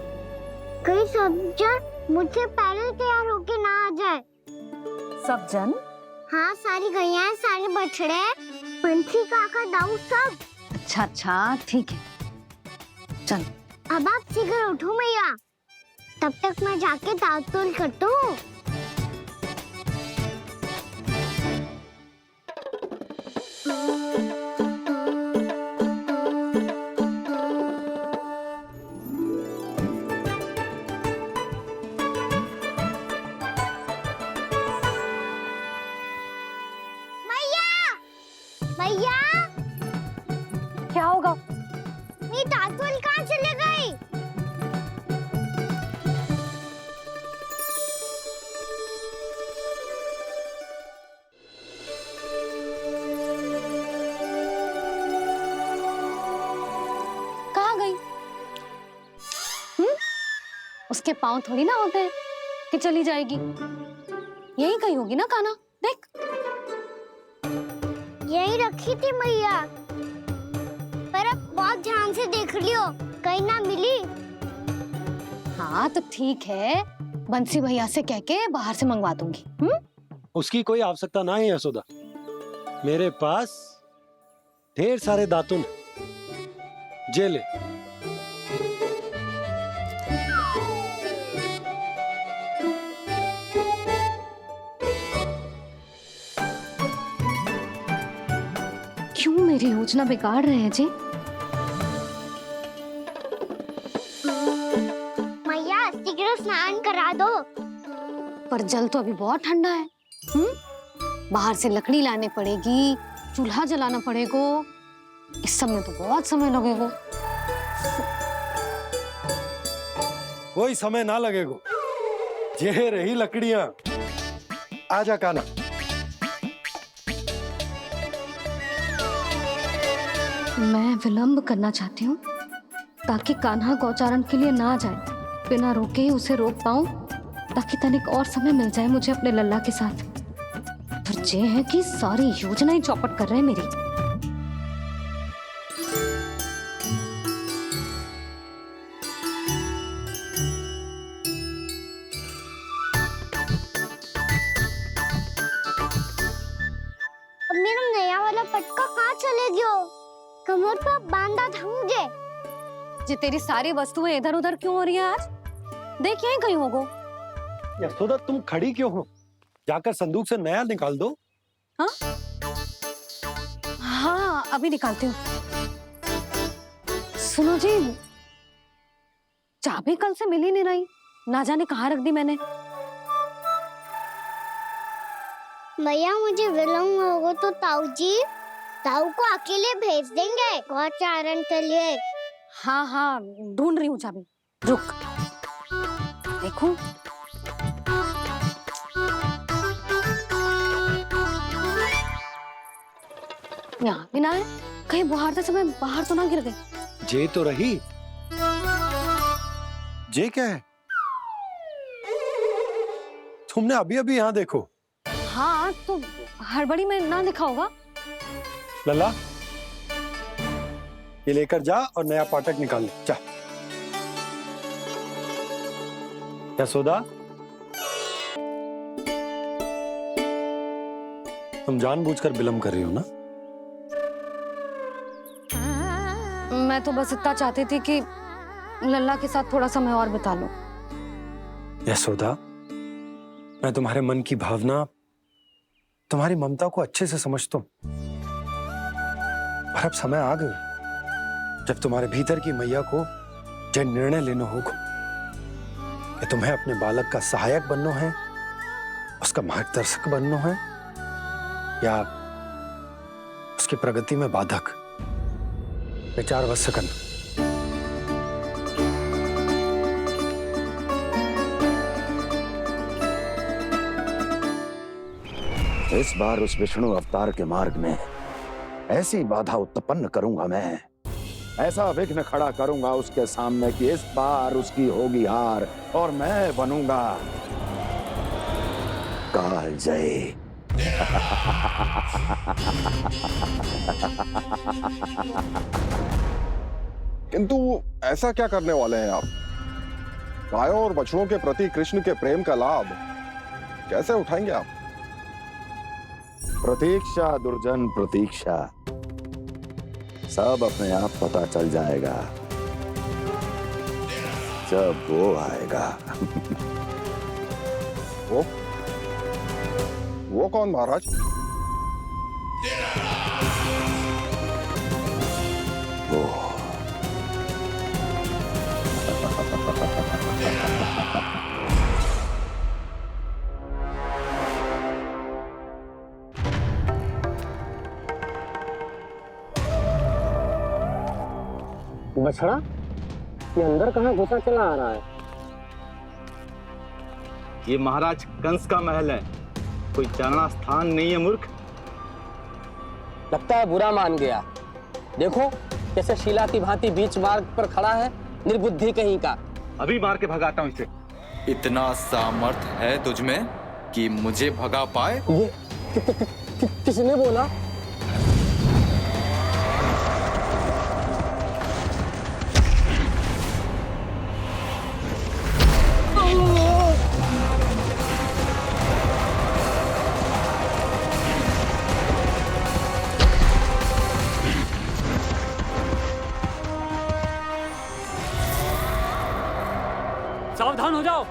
कहीं सब जन मुझसे पहले तैयार होके ना आ जाए। सब जन? हाँ, सारी गैया, सारे बछड़े, पंछी, काका, दाऊ सब। अच्छा अच्छा ठीक है, चल। अब आप शीघ्र उठो मैया, तब तक मैं जाके ताल-तोल करता हूँ। मैया, क्या होगा? मेरी ताल-तोल कहाँ चले गई? उसके पाँव थोड़ी ना होते हैं कि चली जाएगी। यही कहीं होगी ना कान्हा, देख। यही रखी थी मैया, पर अब बहुत ध्यान से देख लियो, कहीं ना मिली। हाँ तो ठीक है, बंसी भैया से कह के बाहर से मंगवा दूंगी। उसकी कोई आवश्यकता ना है यशोदा, मेरे पास ढेर सारे दातुन जे ले। क्यों मेरी योजना बिगाड़ रहे हैं जी? मैया शीघ्र स्नान करा दो। पर जल तो अभी बहुत ठंडा है। बाहर से लकड़ी लाने पड़ेगी, चूल्हा जलाना पड़ेगा, इस सब में तो बहुत समय लगेगा। कोई समय ना लगेगा, ये रही लकड़ियां। आजा कान्हा। मैं विलंब करना चाहती हूँ ताकि कान्हा गौचारण के लिए ना जाए। बिना रोके ही उसे रोक पाऊं, ताकि तनिक और समय मिल जाए मुझे अपने लल्ला के साथ। पर ये है कि सारी योजना ही चौपट कर रहे हैं मेरी। अब मेरा नया वाला पटका कहाँ चले गयो? कमर पर बांधा था मुझे। ये तेरी सारी वस्तुएं इधर उधर क्यों हो रही है आज? देख यहीं कहीं होगो। यशोदा तुम खड़ी क्यों हो? जाकर संदूक से नया निकाल दो। हाँ हाँ अभी निकालती हूँ। सुनो जी, चाबी कल से मिल ही नहीं रही, ना जाने कहाँ रख दी मैंने। भैया मुझे विलम्ब होगा तो ताऊ को अकेले भेज देंगे गौचारण के लिए। हाँ हाँ ढूंढ रही हूँ चाबी, रुक। देखो यहाँ भी ना है, कहीं बुहारते समय बाहर तो ना गिर गई। जे तो रही। जे क्या है? तुमने अभी अभी यहाँ देखो। हाँ तो हड़बड़ी में ना दिखा होगा। लल्ला ये लेकर जा और नया पाठक निकाल ले जा। यशोदा तुम जानबूझकर विलंब कर रही हो ना? मैं तो बस इतना चाहती थी कि लल्ला के साथ थोड़ा समय और बिता लो। यशोदा मैं तुम्हारे मन की भावना, तुम्हारी ममता को अच्छे से समझता हूं, पर अब समय आ गया जब तुम्हारे भीतर की मैया को जो निर्णय लेना होगा कि तुम्हें अपने बालक का सहायक बनना है, उसका मार्गदर्शक बनना है, या उसकी प्रगति में बाधक। विचार अवश्य करना। इस बार उस विष्णु अवतार के मार्ग में ऐसी बाधा उत्पन्न करूंगा मैं, ऐसा विघ्न खड़ा करूंगा उसके सामने कि इस बार उसकी होगी हार और मैं बनूंगा कालजयी। किंतु ऐसा क्या करने वाले हैं आप? गायों और बछड़ों के प्रति कृष्ण के प्रेम का लाभ कैसे उठाएंगे आप? प्रतीक्षा दुर्जन प्रतीक्षा, सब अपने आप पता चल जाएगा जब वो आएगा। वो कौन महाराज? वो बछड़ा ये अंदर कहाँ घुसा चला आ रहा है? ये महाराज कंस का महल है, कोई जाना स्थान नहीं है मूर्ख। लगता है बुरा मान गया। देखो कैसे शीला की भांति बीच मार्ग पर खड़ा है, निर्बुद्धि कहीं का। अभी मार के भगाता हूँ इसे। इतना सामर्थ है तुझ में कि मुझे भगा पाए? ये किसने बोला? सावधान हो जाओ।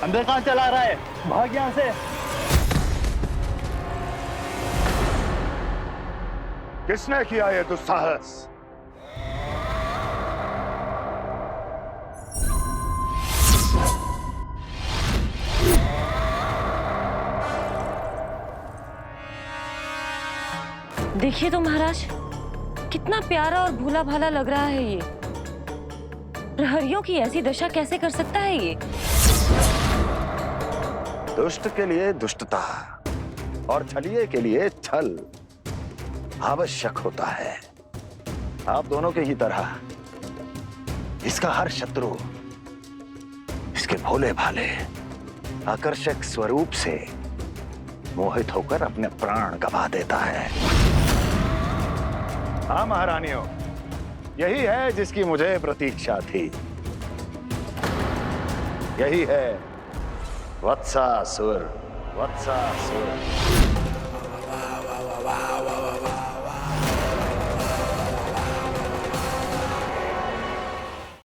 अंदर कहाँ चला रहा है? भाग यहाँ से। किसने किया ये दुस्साहस? देखिए तो महाराज, कितना प्यारा और भोला भाला लग रहा है ये। प्रहरियों की ऐसी दशा कैसे कर सकता है ये? दुष्ट के लिए दुष्टता और छलिए के लिए छल आवश्यक होता है। आप दोनों के ही तरह इसका हर शत्रु इसके भोले भाले आकर्षक स्वरूप से मोहित होकर अपने प्राण गंवा देता है। हाँ महारानियों, यही है जिसकी मुझे प्रतीक्षा थी। यही है वत्सासुर।